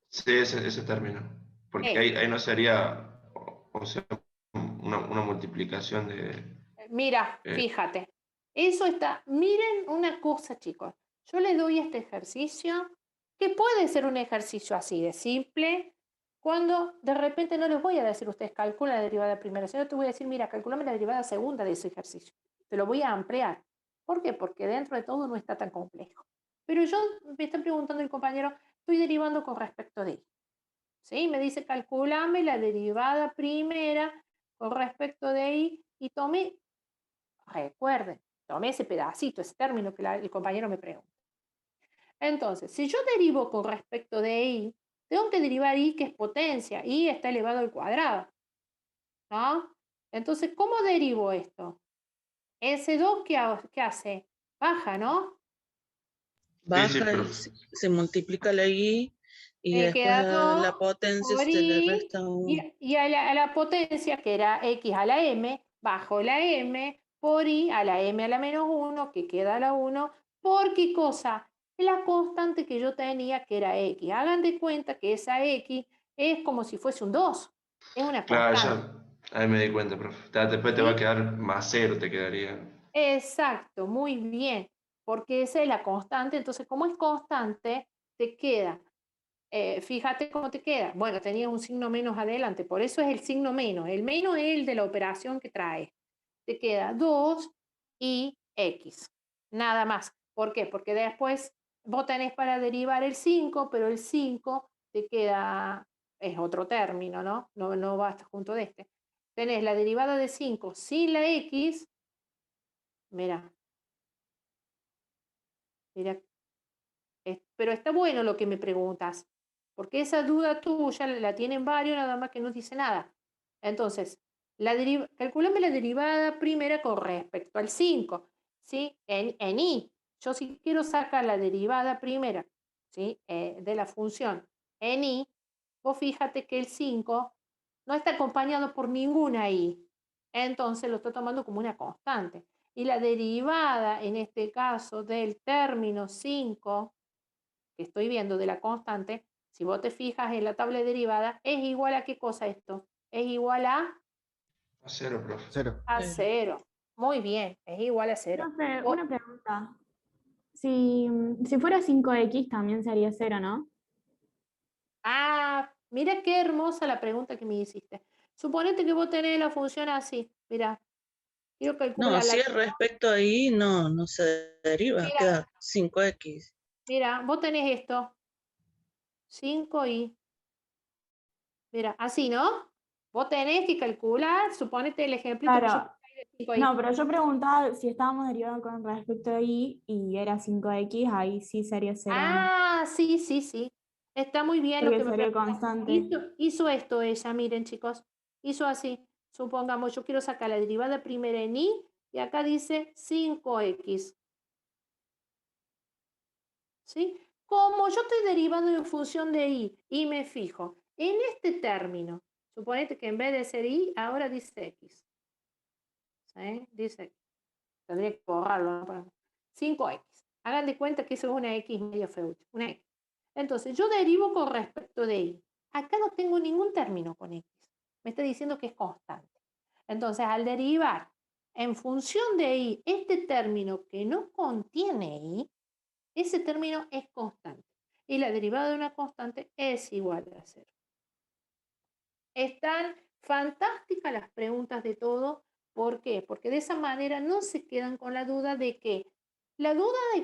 Sí, ese término. Porque Este. ahí no sería, o sea, una multiplicación de... Mira, eh, fíjate. Eso está. Miren una cosa, chicos. Yo les doy este ejercicio, que puede ser un ejercicio así de simple, cuando de repente no les voy a decir, ustedes calculan la derivada primera, sino te voy a decir, mira, calculame la derivada segunda de ese ejercicio. Te lo voy a ampliar. ¿Por qué? Porque dentro de todo no está tan complejo. Pero yo, me está preguntando el compañero, estoy derivando con respecto de él. ¿Sí? Me dice, calculame la derivada primera con respecto de y tomé. Recuerden, tomé ese pedacito, ese término que el compañero me pregunta. Entonces, si yo derivo con respecto de y, tengo que derivar y, que es potencia, y está elevado al cuadrado, ¿no? Entonces, ¿cómo derivo esto? ese 2, ¿qué hace? Baja, ¿no? Baja y profe. se multiplica la y después Queda a la 2 potencia por se le i, resta 1. y a la potencia, que era x a la m, bajo la m, por i a la m a la menos 1, que queda la 1, ¿por qué cosa? La constante que yo tenía, que era x. Hagan de cuenta que esa x es como si fuese un 2, es una Claro, constante. ya, ahí me di cuenta, profe. Después te va a ¿Sí? quedar más 0, te quedaría. Exacto, muy bien, porque esa es la constante, entonces como es constante, te queda, fíjate cómo te queda, bueno, tenías un signo menos adelante, por eso es el signo menos, el menos es el de la operación que trae, te queda 2 y x, nada más. ¿Por qué? Porque después vos tenés para derivar el 5, pero el 5 te queda, es otro término, ¿no? No va hasta junto de este. Tenés la derivada de 5 sin la x. Mira, mira, pero está bueno lo que me preguntas, porque esa duda tuya la tienen varios, nada más que no dice nada. Entonces, calculame la derivada primera con respecto al 5, ¿sí? En i. Yo si quiero sacar la derivada primera, ¿sí? De la función en i, vos fíjate que el 5 no está acompañado por ninguna i. Entonces lo estoy tomando como una constante. Y la derivada, en este caso, del término 5, que estoy viendo de la constante, si vos te fijas en la tabla de derivada, es igual a ¿qué cosa esto? Es igual A 0, profe. 0. a 0. Muy bien, es igual a 0. Profe, una pregunta. Si fuera 5x también sería 0, ¿no? Mira qué hermosa la pregunta que me hiciste. Suponete que vos tenés la función así. Mira, quiero No, calcularla. si es respecto a y, no se deriva, Mira, queda 5x. mira, vos tenés esto. 5i. Mira, así, ¿no? Vos tenés que calcular, suponete el ejemplito que yo Claro. puse ahí de 5i. No, pero yo preguntaba si estábamos derivando con respecto a y era 5x, ahí sí sería 0, ¿no? Sí, sí, sí. Está muy bien lo Porque que me sería preguntas. constante. Hizo esto ella, miren chicos. Hizo así. Supongamos, yo quiero sacar la derivada primera en i y acá dice 5x. ¿Sí? Como yo estoy derivando en función de i y me fijo en este término, suponete que en vez de ser i, ahora dice x. ¿Sí? Dice, tendría que borrarlo, ¿no? 5x. Hagan de cuenta que eso es una x medio feucha, una x. Entonces, yo derivo con respecto de y. Acá no tengo ningún término con x. Me está diciendo que es constante. Entonces, al derivar en función de y este término que no contiene y, ese término es constante. Y la derivada de una constante es igual a 0. Están fantásticas las preguntas de todo. ¿Por qué? Porque de esa manera no se quedan con la duda de que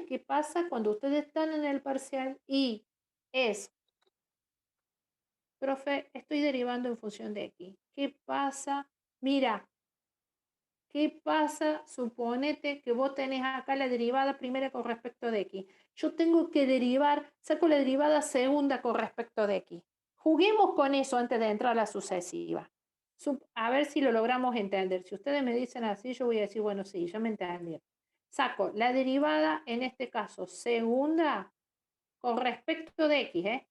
qué pasa cuando ustedes están en el parcial y es, profe, estoy derivando en función de x. ¿Qué pasa? Mira, ¿qué pasa? Suponete que vos tenés acá la derivada primera con respecto de x. Yo tengo que derivar, saco la derivada segunda con respecto de x. Juguemos con eso antes de entrar a la sucesiva. A ver si lo logramos entender. Si ustedes me dicen así, yo voy a decir, bueno, sí, ya me entendí. Saco la derivada, en este caso, segunda con respecto de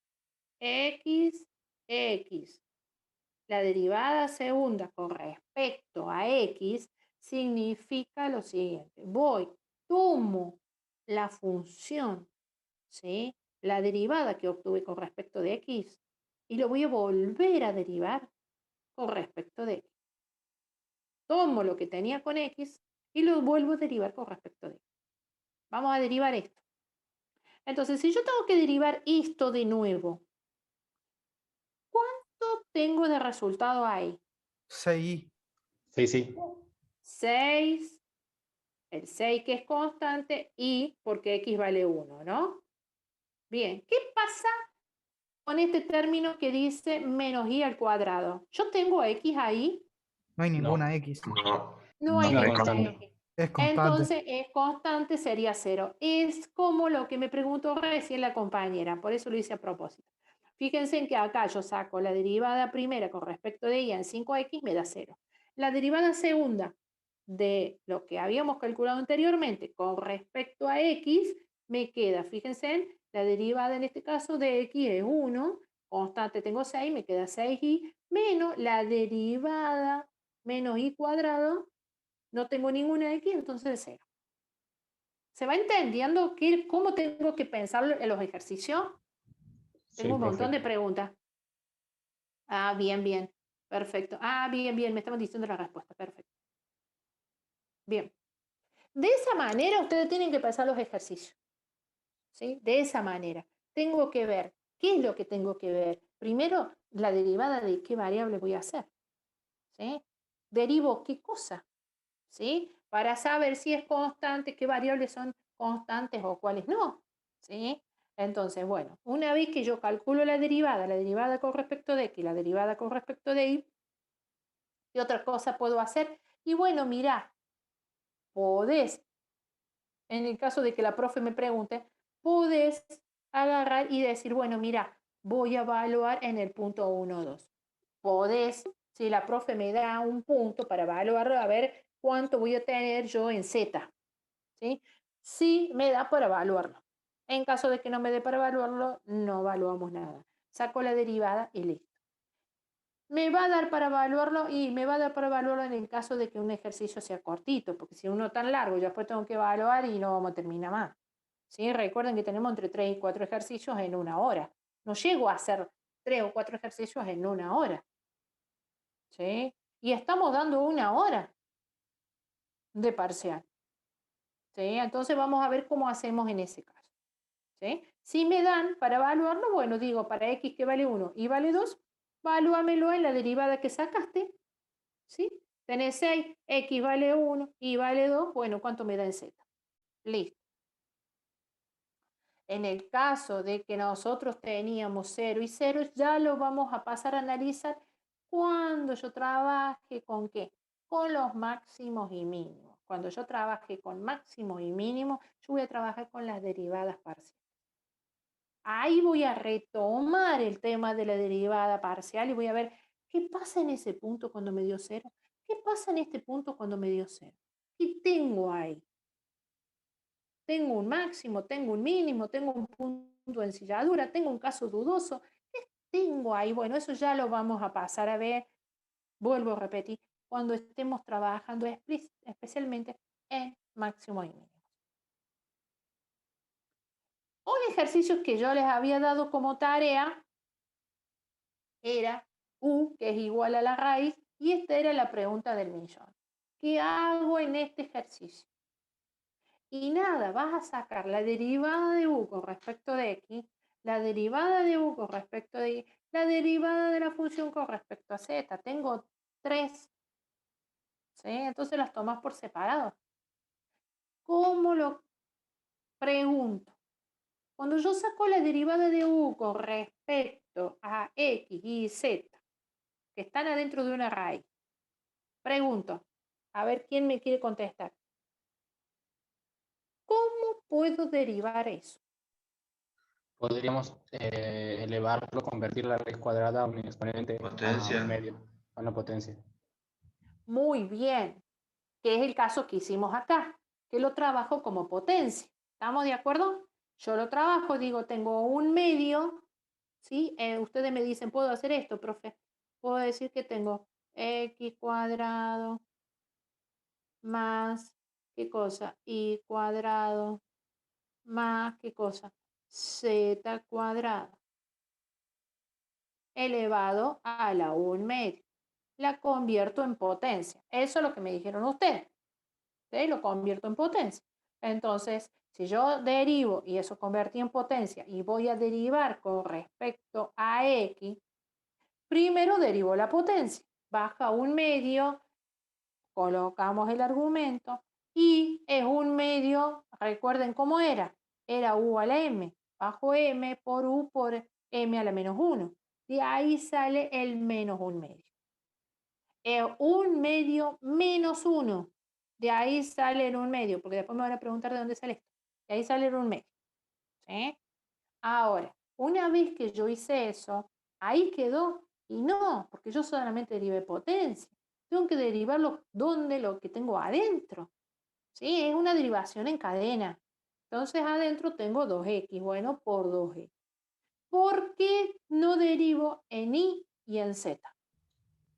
x, x. La derivada segunda con respecto a x significa lo siguiente. Tomo la función, ¿sí? La derivada que obtuve con respecto de x y lo voy a volver a derivar con respecto de x. Tomo lo que tenía con x y lo vuelvo a derivar con respecto de x. Vamos a derivar esto. Entonces, si yo tengo que derivar esto de nuevo, ¿cuánto tengo de resultado ahí? 6i. 6, el 6 que es constante y porque x vale 1, ¿no? Bien, ¿qué pasa con este término que dice menos i al cuadrado? Yo tengo x ahí, No hay ninguna x. No. no hay No, ninguna constante. x. Es constante. Entonces es constante, sería 0. Es como lo que me preguntó recién la compañera, por eso lo hice a propósito. Fíjense en que acá yo saco la derivada primera con respecto de y en 5x, me da 0. La derivada segunda de lo que habíamos calculado anteriormente con respecto a x, me queda, fíjense, la derivada en este caso de x es 1, constante tengo 6, me queda 6y, menos la derivada menos y cuadrado, no tengo ninguna x, entonces 0. ¿Se va entendiendo cómo tengo que pensar en los ejercicios? Tengo un montón de preguntas. Ah, bien, bien. Perfecto. Ah, bien, bien. Me estaban diciendo la respuesta. Perfecto. Bien. De esa manera ustedes tienen que pensar los ejercicios. ¿Sí? De esa manera. Tengo que ver. ¿Qué es lo que tengo que ver? Primero, la derivada de qué variable voy a hacer. ¿Sí? Derivo qué cosa. ¿Sí? Para saber si es constante, qué variables son constantes o cuáles no. ¿Sí? Entonces, bueno, una vez que yo calculo la derivada con respecto de x, la derivada con respecto de y, ¿qué otra cosa puedo hacer? Y bueno, mira, podés, en el caso de que la profe me pregunte, podés agarrar y decir, bueno, mira, voy a evaluar en el punto 1, 2. Podés, si la profe me da un punto para evaluarlo, a ver cuánto voy a tener yo en z. ¿Sí? Sí me da para evaluarlo. En caso de que no me dé para evaluarlo, no evaluamos nada. Saco la derivada y listo. Me va a dar para evaluarlo y me va a dar para evaluarlo en el caso de que un ejercicio sea cortito, porque si uno tan largo, yo después tengo que evaluar y no vamos a terminar más. ¿Sí? Recuerden que tenemos entre 3 y 4 ejercicios en una hora. No llego a hacer 3 o 4 ejercicios en una hora. ¿Sí? Y estamos dando una hora de parcial. ¿Sí? Entonces vamos a ver cómo hacemos en ese caso. ¿Sí? Si me dan para evaluarlo, bueno, digo, para x que vale 1 y vale 2, evalúamelo en la derivada que sacaste. ¿Sí? Tenés 6, x vale 1 y vale 2, bueno, ¿cuánto me da en z? Listo. En el caso de que nosotros teníamos 0 y 0, ya lo vamos a pasar a analizar cuando yo trabaje con ¿qué? Con los máximos y mínimos. Cuando yo trabaje con máximos y mínimos, yo voy a trabajar con las derivadas parciales. Ahí voy a retomar el tema de la derivada parcial y voy a ver qué pasa en ese punto cuando me dio 0. ¿Qué pasa en este punto cuando me dio 0? ¿Qué tengo ahí? Tengo un máximo, tengo un mínimo, tengo un punto de ensilladura, tengo un caso dudoso. ¿Qué tengo ahí? Bueno, eso ya lo vamos a pasar a ver, vuelvo a repetir, cuando estemos trabajando especialmente en máximo y mínimo. Un ejercicio que yo les había dado como tarea era u, que es igual a la raíz, y esta era la pregunta del millón. ¿Qué hago en este ejercicio? Y nada, vas a sacar la derivada de u con respecto de x, la derivada de u con respecto de y, la derivada de la función con respecto a z. Tengo 3. ¿Sí? Entonces las tomas por separado. ¿Cómo lo pregunto? Cuando yo saco la derivada de u con respecto a x y z, que están adentro de una raíz, pregunto, a ver quién me quiere contestar. ¿Cómo puedo derivar eso? Podríamos elevarlo, convertir la raíz cuadrada a un exponente Potencia. a un medio, a una potencia. Muy bien, que es el caso que hicimos acá, que lo trabajo como potencia. ¿Estamos de acuerdo? Yo lo trabajo, digo, tengo un medio, ¿sí? Ustedes me dicen, ¿puedo hacer esto, profe? Puedo decir que tengo x cuadrado más, ¿qué cosa? Y cuadrado más, ¿qué cosa? Z cuadrado elevado a la 1 medio. La convierto en potencia. Eso es lo que me dijeron ustedes. ¿Sí? Lo convierto en potencia. Entonces, si yo derivo y eso convertí en potencia y voy a derivar con respecto a x, primero derivo la potencia. Baja 1 medio, colocamos el argumento y es 1 medio, recuerden cómo era u a la m, bajo m por u por m a la menos 1. De ahí sale el menos 1 medio. 1 medio menos 1. De ahí sale el 1 medio, porque después me van a preguntar de dónde sale esto. De ahí sale el 1 medio. ¿Sí? Ahora, una vez que yo hice eso, ahí quedó. Y no, porque yo solamente derivé potencia. tengo que derivarlo donde lo que tengo adentro. ¿Sí? Es una derivación en cadena. Entonces adentro tengo 2x, bueno, por 2x. ¿Por qué no derivo en y y en z?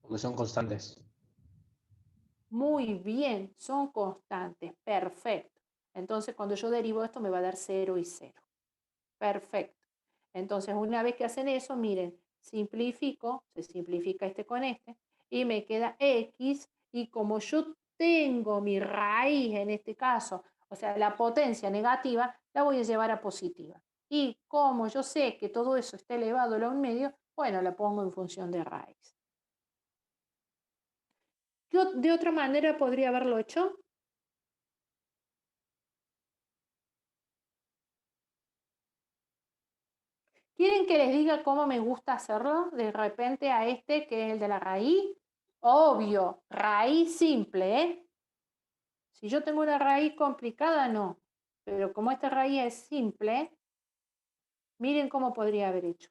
Porque son constantes. Muy bien, son constantes, perfecto. Entonces cuando yo derivo esto me va a dar 0 y 0. Perfecto. Entonces una vez que hacen eso, miren, simplifico, se simplifica este con este, y me queda x, y como yo tengo mi raíz en este caso, o sea, la potencia negativa, la voy a llevar a positiva. Y como yo sé que todo eso está elevado a la 1/2, bueno, la pongo en función de raíz. Yo de otra manera podría haberlo hecho. ¿Quieren que les diga cómo me gusta hacerlo? De repente a este, que es el de la raíz. Obvio, raíz simple, ¿eh? Si yo tengo una raíz complicada, no. Pero como esta raíz es simple, miren cómo podría haber hecho.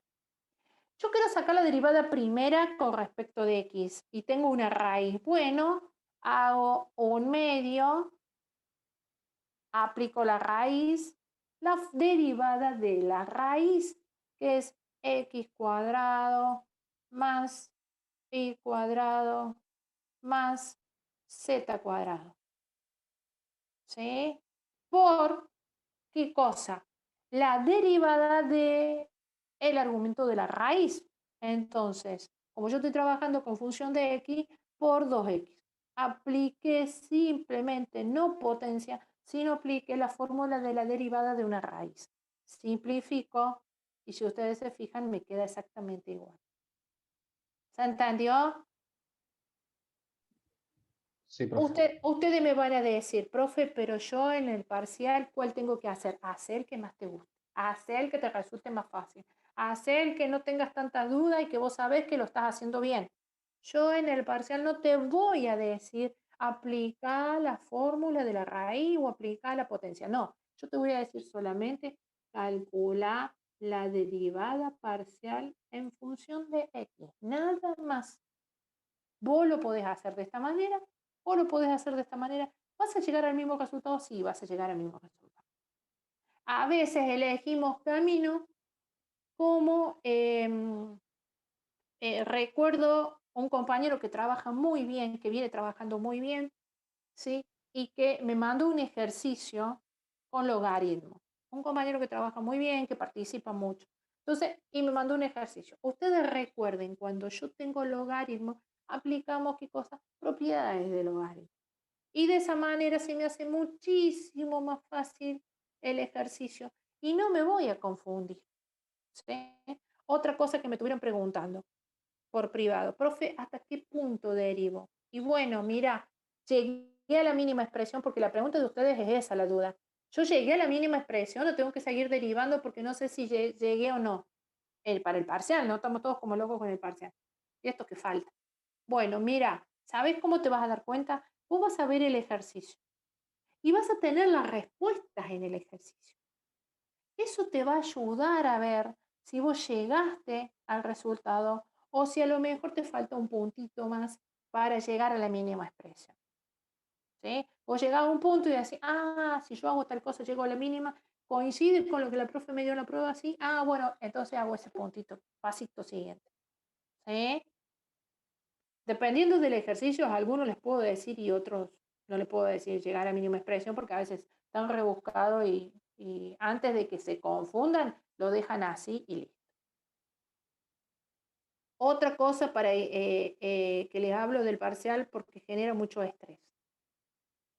Yo quiero sacar la derivada primera con respecto de x y tengo una raíz. Bueno, hago 1/2, aplico la raíz, la derivada de la raíz, que es x cuadrado más y cuadrado más z cuadrado. ¿Sí? ¿Por qué cosa? La derivada del argumento de la raíz. Entonces, como yo estoy trabajando con función de x por 2x, apliqué simplemente, no potencia, sino apliqué la fórmula de la derivada de una raíz. Simplifico y si ustedes se fijan me queda exactamente igual. ¿Se entendió? Sí, profe. Ustedes me van a decir, profe, pero yo en el parcial, ¿cuál tengo que hacer? Hacer el que más te guste, hacer el que te resulte más fácil, hacer el que no tengas tanta duda y que vos sabés que lo estás haciendo bien. Yo en el parcial no te voy a decir, aplica la fórmula de la raíz o aplica la potencia. No, yo te voy a decir solamente, calcula la derivada parcial en función de x, nada más. Vos lo podés hacer de esta manera o lo podés hacer de esta manera. ¿Vas a llegar al mismo resultado? Sí, vas a llegar al mismo resultado. A veces elegimos camino como recuerdo un compañero que trabaja muy bien, que viene trabajando muy bien, ¿sí? Y que me mandó un ejercicio con logaritmo. Un compañero que trabaja muy bien, que participa mucho. Entonces, y me mandó un ejercicio. Ustedes recuerden, cuando yo tengo logaritmo, aplicamos qué cosas, propiedades de logaritmo. Y de esa manera se me hace muchísimo más fácil el ejercicio y no me voy a confundir. ¿Sí? Otra cosa que me estuvieron preguntando por privado, profe, ¿hasta qué punto derivo? Y bueno, mira, llegué a la mínima expresión porque la pregunta de ustedes es esa, la duda. Yo llegué a la mínima expresión o tengo que seguir derivando porque no sé si llegué o no. Para el parcial, ¿no? Estamos todos como locos con el parcial. ¿Y esto qué falta? Bueno, mira, ¿sabes cómo te vas a dar cuenta? Vos vas a ver el ejercicio y vas a tener las respuestas en el ejercicio. Eso te va a ayudar a ver si vos llegaste al resultado o si a lo mejor te falta un puntito más para llegar a la mínima expresión. ¿Sí? Vos llegás a un punto y decís, si yo hago tal cosa, llego a la mínima, coincide con lo que la profe me dio en la prueba, así, bueno, entonces hago ese puntito, pasito siguiente. ¿Sí? Dependiendo del ejercicio, a algunos les puedo decir y otros no les puedo decir llegar a mínima expresión porque a veces están rebuscados y antes de que se confundan, lo dejan así y listo. Otra cosa para que les hablo del parcial porque genera mucho estrés.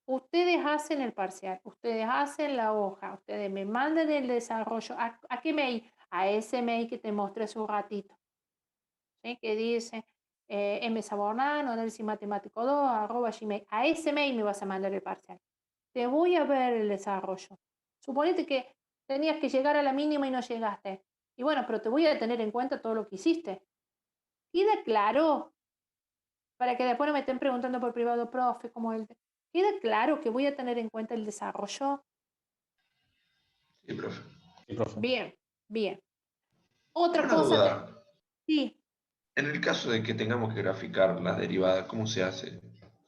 Ustedes hacen el parcial, ustedes hacen la hoja, ustedes me mandan el desarrollo. ¿A qué mail? A ese mail que te mostré hace un ratito. ¿Sí? Que dice msabornano, análisis matemático 2, @gmail. A ese mail me vas a mandar el parcial. Te voy a ver el desarrollo. Suponete que tenías que llegar a la mínima y no llegaste. Y bueno, pero te voy a tener en cuenta todo lo que hiciste. ¿Queda claro? Para que después no me estén preguntando por privado, profe, como el... ¿Queda claro que voy a tener en cuenta el desarrollo? Sí, profe. Sí, profe. Bien, bien. Otra Una cosa que... duda. Sí. En el caso de que tengamos que graficar la derivada, ¿cómo se hace?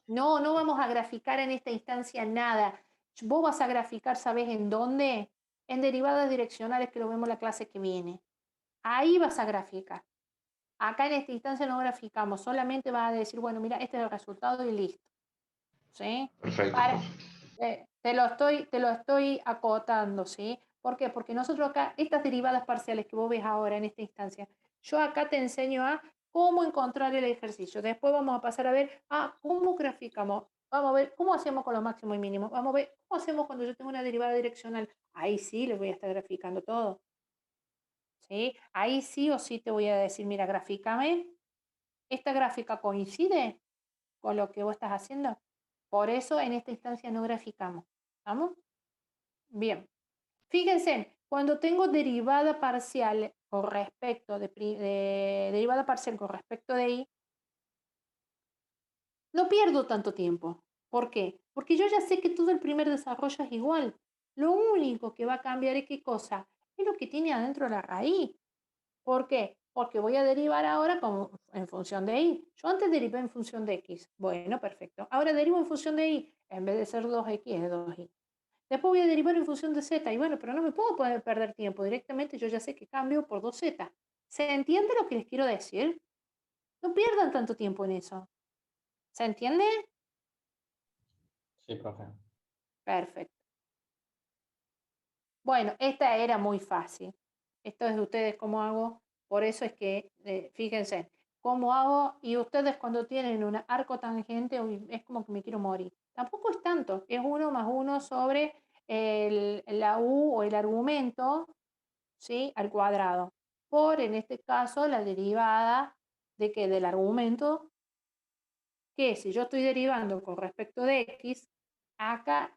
No, no vamos a graficar en esta instancia nada. Vos vas a graficar, ¿sabés en dónde? En derivadas direccionales, que lo vemos en la clase que viene. Ahí vas a graficar. Acá en esta instancia no graficamos, solamente vas a decir, bueno, mira, este es el resultado y listo. ¿Sí? Perfecto, Para, profe. te lo estoy acotando, ¿sí? ¿Por qué? Porque nosotros acá, estas derivadas parciales que vos ves ahora en esta instancia, yo acá te enseño a cómo encontrar el ejercicio. Después vamos a pasar a ver cómo graficamos. Vamos a ver cómo hacemos con los máximos y mínimos. Vamos a ver cómo hacemos cuando yo tengo una derivada direccional. Ahí sí les voy a estar graficando todo. ¿Sí? Ahí sí o sí te voy a decir, mira, grafícame. ¿Esta gráfica coincide con lo que vos estás haciendo? Por eso en esta instancia no graficamos. ¿Vamos? Bien. Fíjense, cuando tengo derivada parcial con respecto de derivada parcial con respecto de y, no pierdo tanto tiempo. ¿Por qué? Porque yo ya sé que todo el primer desarrollo es igual. Lo único que va a cambiar es qué cosa. Es lo que tiene adentro la raíz. ¿Por qué? Porque voy a derivar ahora en función de y. Yo antes derivé en función de x. Bueno, perfecto. Ahora derivo en función de y. En vez de ser 2x es 2y. Después voy a derivar en función de z. Y bueno, pero no me puedo perder tiempo. Directamente yo ya sé que cambio por 2z. ¿Se entiende lo que les quiero decir? No pierdan tanto tiempo en eso. ¿Se entiende? Sí, profe. Perfecto. Bueno, esta era muy fácil. Esto es de ustedes cómo hago. Por eso es que, fíjense, cómo hago y ustedes cuando tienen un arco tangente, uy, es como que me quiero morir. Tampoco es tanto, es 1 más 1 sobre la u o el argumento, ¿sí? Al cuadrado. Por, en este caso, la derivada de que del argumento, que si yo estoy derivando con respecto de x, acá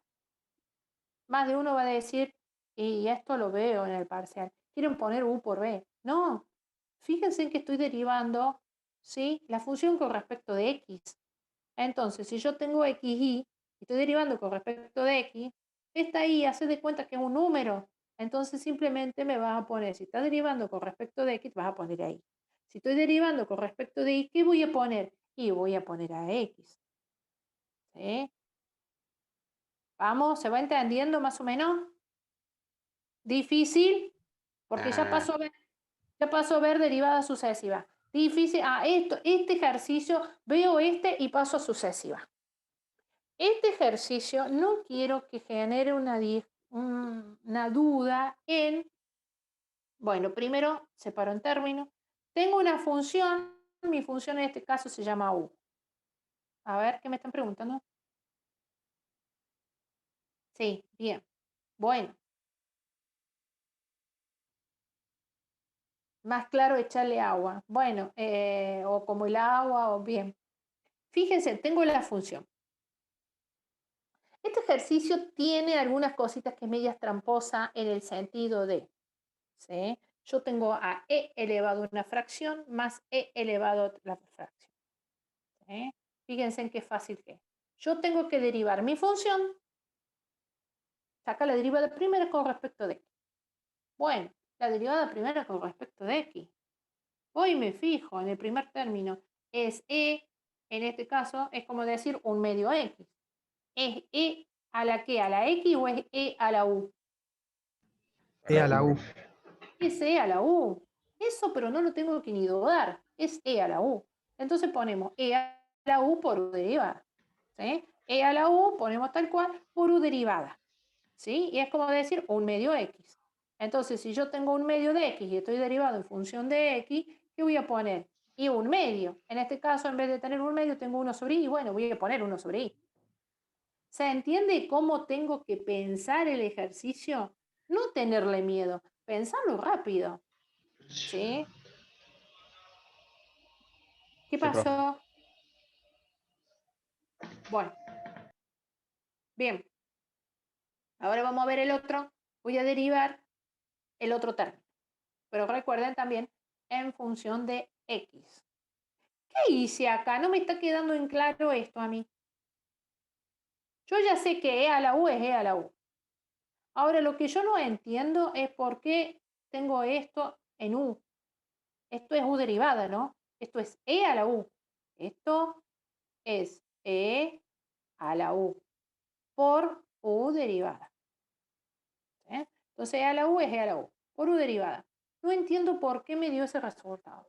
más de uno va a decir, y esto lo veo en el parcial, quieren poner u por b. No, fíjense en que estoy derivando, ¿sí? La función con respecto de x. Entonces, si yo tengo xy y estoy derivando con respecto de x, esta y hace de cuenta que es un número. Entonces, simplemente me vas a poner, si estás derivando con respecto de x, vas a poner ahí. Si estoy derivando con respecto de y, ¿qué voy a poner? Y voy a poner a x. ¿Sí? Vamos, ¿se va entendiendo más o menos? Difícil, porque ya paso a ver derivada sucesiva. Difícil, este ejercicio, veo este y paso a sucesiva. Este ejercicio no quiero que genere una duda en, bueno, primero separo en términos. Tengo una función, mi función en este caso se llama u. A ver, ¿qué me están preguntando? Sí, bien. Bueno. Más claro, echarle agua. Bueno, o como el agua, o bien. Fíjense, tengo la función. Este ejercicio tiene algunas cositas que es media tramposa en el sentido de, ¿sí? Yo tengo a e elevado a una fracción más e elevado a la fracción. ¿Sí? Fíjense en qué fácil que es. Yo tengo que derivar mi función, saca la derivada primera con respecto de x. Bueno, la derivada primera con respecto de x. Hoy me fijo en el primer término, es e, en este caso es como decir un medio x. ¿Es e a la qué? ¿A la x o es e a la u? E a la U. Es e a la u. Eso, pero no lo tengo que ni dudar. Es e a la u. Entonces ponemos e a la u por u derivada. ¿Sí? E a la u ponemos tal cual por u derivada. ¿Sí? Y es como decir un medio x. Entonces, si yo tengo un medio de x y estoy derivado en función de x, ¿qué voy a poner? Y un medio. En este caso, en vez de tener un medio, tengo 1 sobre y. Bueno, voy a poner 1 sobre y. ¿Se entiende cómo tengo que pensar el ejercicio? No tenerle miedo, pensarlo rápido. ¿Sí? ¿Qué Sí, profe. pasó? Bueno, bien. Ahora vamos a ver el otro. Voy a derivar el otro término. Pero recuerden también en función de x. ¿Qué hice acá? No me está quedando en claro esto a mí. Yo ya sé que e a la u es e a la u. Ahora, lo que yo no entiendo es por qué tengo esto en u. Esto es u derivada, ¿no? Esto es e a la u. Esto es e a la u por u derivada. ¿Sí? Entonces e a la u es e a la u por u derivada. No entiendo por qué me dio ese resultado.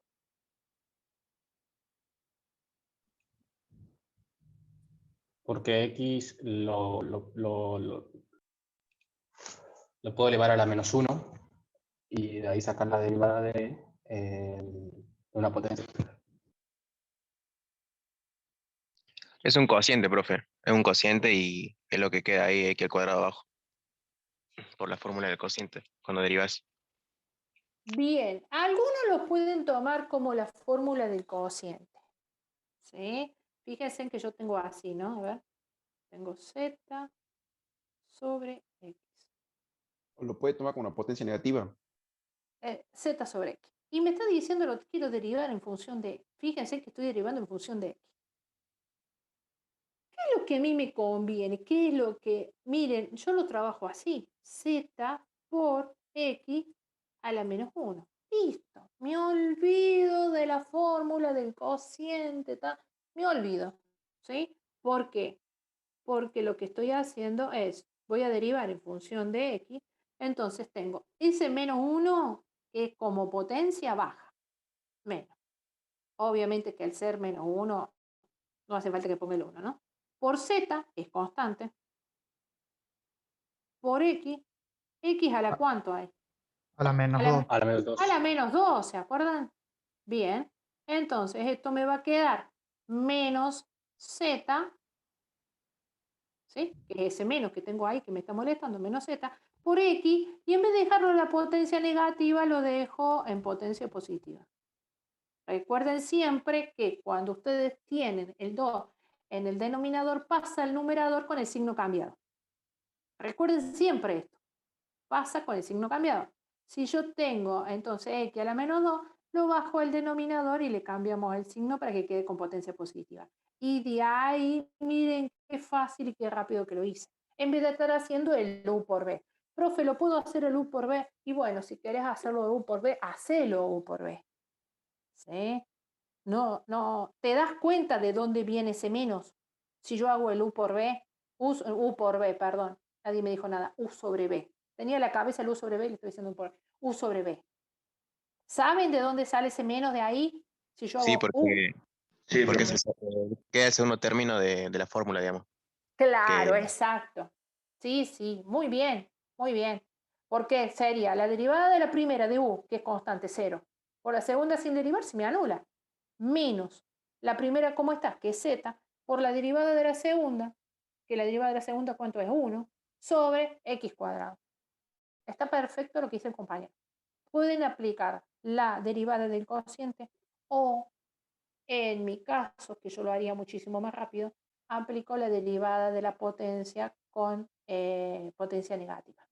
Porque X lo puedo elevar a la -1 y de ahí sacar la derivada de una potencia. Es un cociente, profe. Es un cociente y es lo que queda ahí, x al cuadrado abajo. Por la fórmula del cociente, cuando derivas. Bien, algunos lo pueden tomar como la fórmula del cociente. ¿Sí? Fíjense en que yo tengo así, ¿no? A ver. Tengo z sobre x. O lo puede tomar como una potencia negativa. Z sobre x. Y me está diciendo lo que quiero derivar en función de. Fíjense que estoy derivando en función de x. ¿Qué es lo que a mí me conviene? ¿Qué es lo que. Miren, yo lo trabajo así. Z por x a la -1. Listo. Me olvido de la fórmula del cociente. Me olvido. ¿Sí? ¿Por qué? Porque lo que estoy haciendo es, voy a derivar en función de x, entonces tengo ese -1 que como potencia baja, menos. Obviamente que al ser -1 no hace falta que ponga el 1, ¿no? Por z, es constante, por x a la ¿cuánto hay? A la -2. A la -2. A la -2, ¿se acuerdan? Bien, entonces esto me va a quedar menos z, ¿sí? Que es ese menos que tengo ahí que me está molestando, menos z, por x, y en vez de dejarlo en la potencia negativa, lo dejo en potencia positiva. Recuerden siempre que cuando ustedes tienen el 2 en el denominador, pasa el numerador con el signo cambiado. Recuerden siempre esto, pasa con el signo cambiado. Si yo tengo entonces x a la -2, lo bajo al denominador y le cambiamos el signo para que quede con potencia positiva. Y de ahí, miren qué fácil y qué rápido que lo hice. En vez de estar haciendo el u por b. Profe, ¿lo puedo hacer el u por b? Y bueno, si querés hacerlo de u por b, hacelo u por b. ¿Sí? No, ¿te das cuenta de dónde viene ese menos? Si yo hago el u por b, u por b, perdón, nadie me dijo nada, u sobre b. Tenía en la cabeza el u sobre b y le estoy diciendo por u sobre b. ¿Saben de dónde sale ese menos de ahí? Si yo Sí, hago u. Sí, porque profe. queda el segundo término de la fórmula, digamos. Claro, Que- exacto. Sí, muy bien, muy bien. Porque sería la derivada de la primera de u, que es constante, 0. Por la segunda sin derivar se me anula. Menos la primera, ¿cómo está? Que es z, por la derivada de la segunda, que la derivada de la segunda, ¿cuánto es? 1, sobre x cuadrado. Está perfecto lo que dice el compañero. Pueden aplicar la derivada del cociente o, en mi caso, que yo lo haría muchísimo más rápido, aplico la derivada de la potencia con potencia negativa.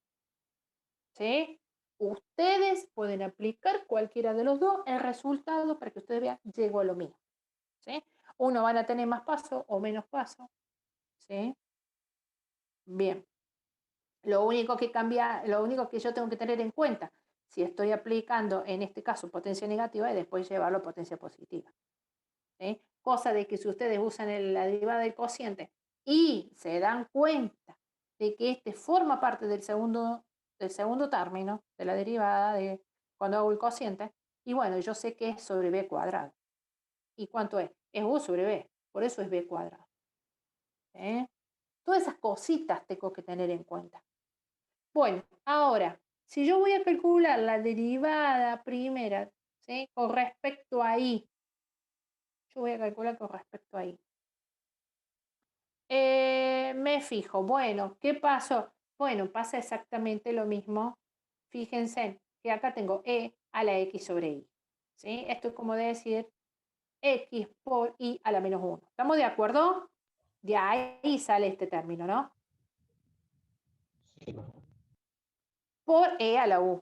¿Sí? Ustedes pueden aplicar cualquiera de los dos, el resultado, para que ustedes vean, llego a lo mismo. ¿Sí? Uno van a tener más pasos o menos pasos. ¿Sí? Bien. Lo único que cambia, lo único que yo tengo que tener en cuenta, si estoy aplicando en este caso potencia negativa, es después llevarlo a potencia positiva. ¿Sí? Cosa de que si ustedes usan la derivada del cociente y se dan cuenta de que este forma parte del segundo término de la derivada de cuando hago el cociente, y bueno, yo sé que es sobre b cuadrado. ¿Y cuánto es? Es u sobre b, por eso es b cuadrado. ¿Sí? Todas esas cositas tengo que tener en cuenta. Bueno, ahora, si yo voy a calcular la derivada primera, ¿sí? Con respecto a y, yo voy a calcular con respecto a y. Me fijo, bueno, ¿qué pasó? Bueno, pasa exactamente lo mismo. Fíjense que acá tengo e a la x sobre y. ¿Sí? Esto es como decir x por y a la -1. ¿Estamos de acuerdo? De ahí sale este término, ¿no? Por e a la u.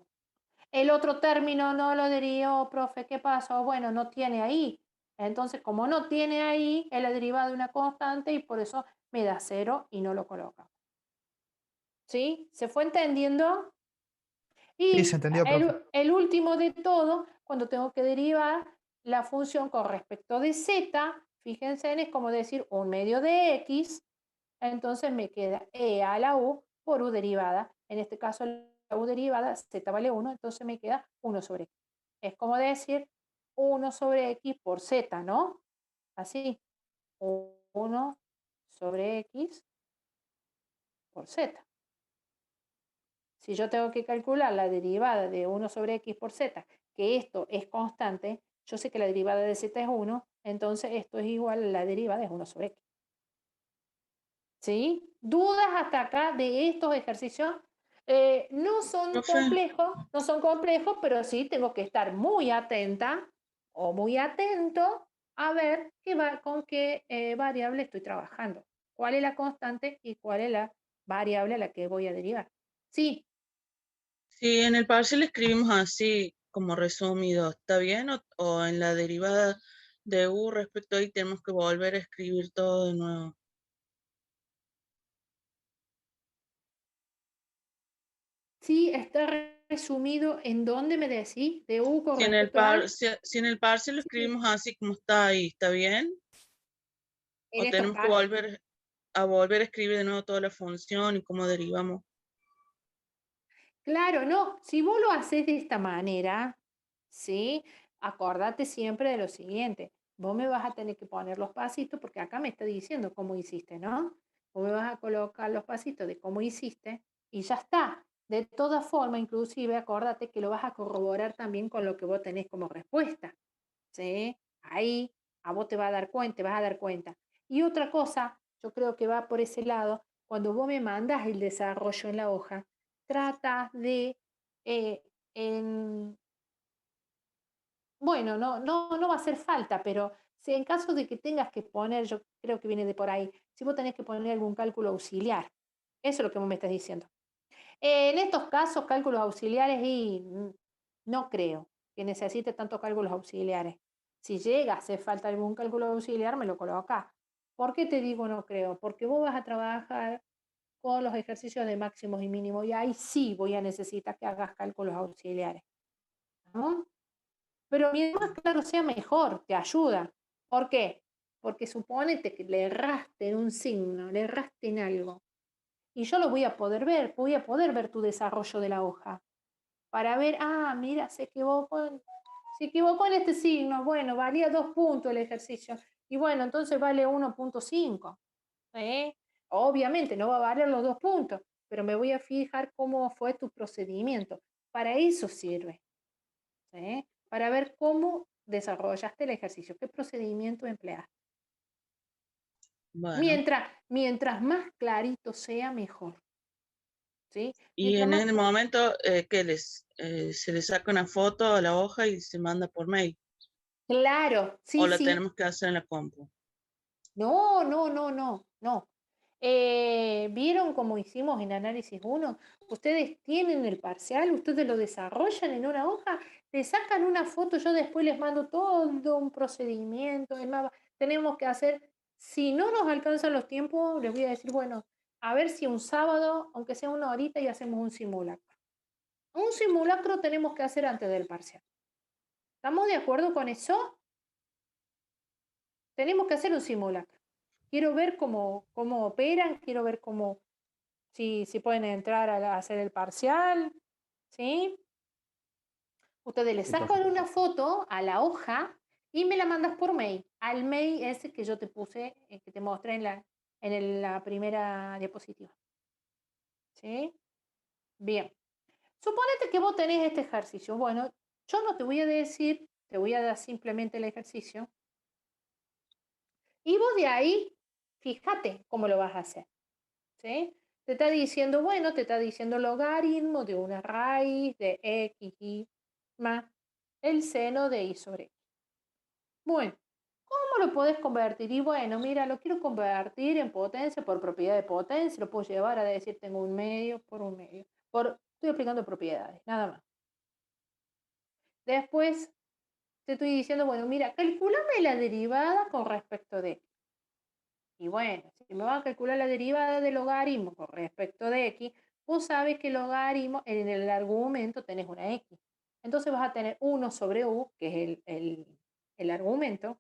El otro término no lo derivó, profe, ¿qué pasó? Bueno, no tiene ahí. Entonces, como no tiene ahí, es la derivada de una constante y por eso me da 0 y no lo coloca. ¿Sí? ¿Se fue entendiendo? Y Sí, se entendió, profe. el último de todo, cuando tengo que derivar, la función con respecto de z, fíjense, es como decir 1/2 de x, entonces me queda e a la u por u derivada. En este caso la u derivada, z vale 1, entonces me queda 1 sobre x. Es como decir 1 sobre x por z, ¿no? Así, 1 sobre x por z. Si yo tengo que calcular la derivada de 1 sobre x por z, que esto es constante, yo sé que la derivada de z es 1, entonces esto es igual a la derivada de 1 sobre x. ¿Sí? ¿Dudas hasta acá de estos ejercicios? No son complejos, pero sí tengo que estar muy atenta o muy atento a ver con qué variable estoy trabajando. ¿Cuál es la constante y cuál es la variable a la que voy a derivar? Sí. Sí, en el parcial escribimos así, como resumido, ¿está bien? O en la derivada de u respecto a y tenemos que volver a escribir todo de nuevo. Sí, está resumido en dónde me decís, de u con Si en el respecto a... si en el parcial lo escribimos así como está ahí, ¿está bien? En ¿O estos tenemos que casos. volver a escribir de nuevo toda la función y cómo derivamos? Claro, no, si vos lo haces de esta manera, ¿sí? Acordate siempre de lo siguiente, vos me vas a tener que poner los pasitos, porque acá me está diciendo cómo hiciste, ¿no? Vos me vas a colocar los pasitos de cómo hiciste y ya está. De todas formas, inclusive, acordate que lo vas a corroborar también con lo que vos tenés como respuesta, ¿sí? Ahí a vos te va a dar cuenta, te vas a dar cuenta. Y otra cosa, yo creo que va por ese lado, cuando vos me mandas el desarrollo en la hoja, tratas de, bueno, no va a hacer falta, pero si en caso de que tengas que poner, yo creo que viene de por ahí, si vos tenés que poner algún cálculo auxiliar, eso es lo que vos me estás diciendo. En estos casos, cálculos auxiliares, y no creo que necesite tantos cálculos auxiliares. Si llega a hacer falta algún cálculo auxiliar, me lo colocas. ¿Por qué te digo no creo? Porque vos vas a trabajar con los ejercicios de máximos y mínimos, y ahí sí voy a necesitar que hagas cálculos auxiliares, ¿no? Pero mientras más claro sea, mejor, te ayuda. ¿Por qué? Porque supónete que le erraste en un signo, le erraste en algo, y yo lo voy a poder ver tu desarrollo de la hoja, para ver, mira, se equivocó en este signo, bueno, valía 2 puntos el ejercicio, y bueno, entonces vale 1.5. Obviamente no va a valer los 2 puntos, pero me voy a fijar cómo fue tu procedimiento. Para eso sirve, ¿sí? Para ver cómo desarrollaste el ejercicio, qué procedimiento empleaste. Bueno. Mientras más clarito sea, mejor. ¿Sí? Y en el momento que se le saca una foto a la hoja y se manda por mail. Claro, sí, ¿O la sí. tenemos que hacer en la compu? No. ¿Vieron cómo hicimos en análisis 1? Ustedes tienen el parcial, ustedes lo desarrollan en una hoja, le sacan una foto, yo después les mando todo un procedimiento. Es más, tenemos que hacer, si no nos alcanzan los tiempos, les voy a decir, bueno, a ver si un sábado, aunque sea 1 horita, y hacemos un simulacro. Un simulacro tenemos que hacer antes del parcial. ¿Estamos de acuerdo con eso? Tenemos que hacer un simulacro. Quiero ver cómo operan, quiero ver si pueden entrar a hacer el parcial, ¿sí? Ustedes le sacan una foto a la hoja y me la mandas por mail, al mail ese que yo te puse, que te mostré en la primera diapositiva. ¿Sí? Bien. Suponete que vos tenés este ejercicio. Bueno, yo no te voy a decir, te voy a dar simplemente el ejercicio. Y vos de ahí, fíjate cómo lo vas a hacer. ¿Sí? Te está diciendo, bueno, te está diciendo logaritmo de una raíz de x más el seno de y sobre x. Bueno, ¿cómo lo podés convertir? Y bueno, mira, lo quiero convertir en potencia por propiedad de potencia, lo puedo llevar a decir tengo un medio por un medio. Estoy aplicando propiedades, nada más. Después te estoy diciendo, bueno, mira, calculame la derivada con respecto de x. Y bueno, si me va a calcular la derivada del logaritmo con respecto de x, vos sabes que el logaritmo, en el argumento tenés una x. Entonces vas a tener 1 sobre u, que es el argumento.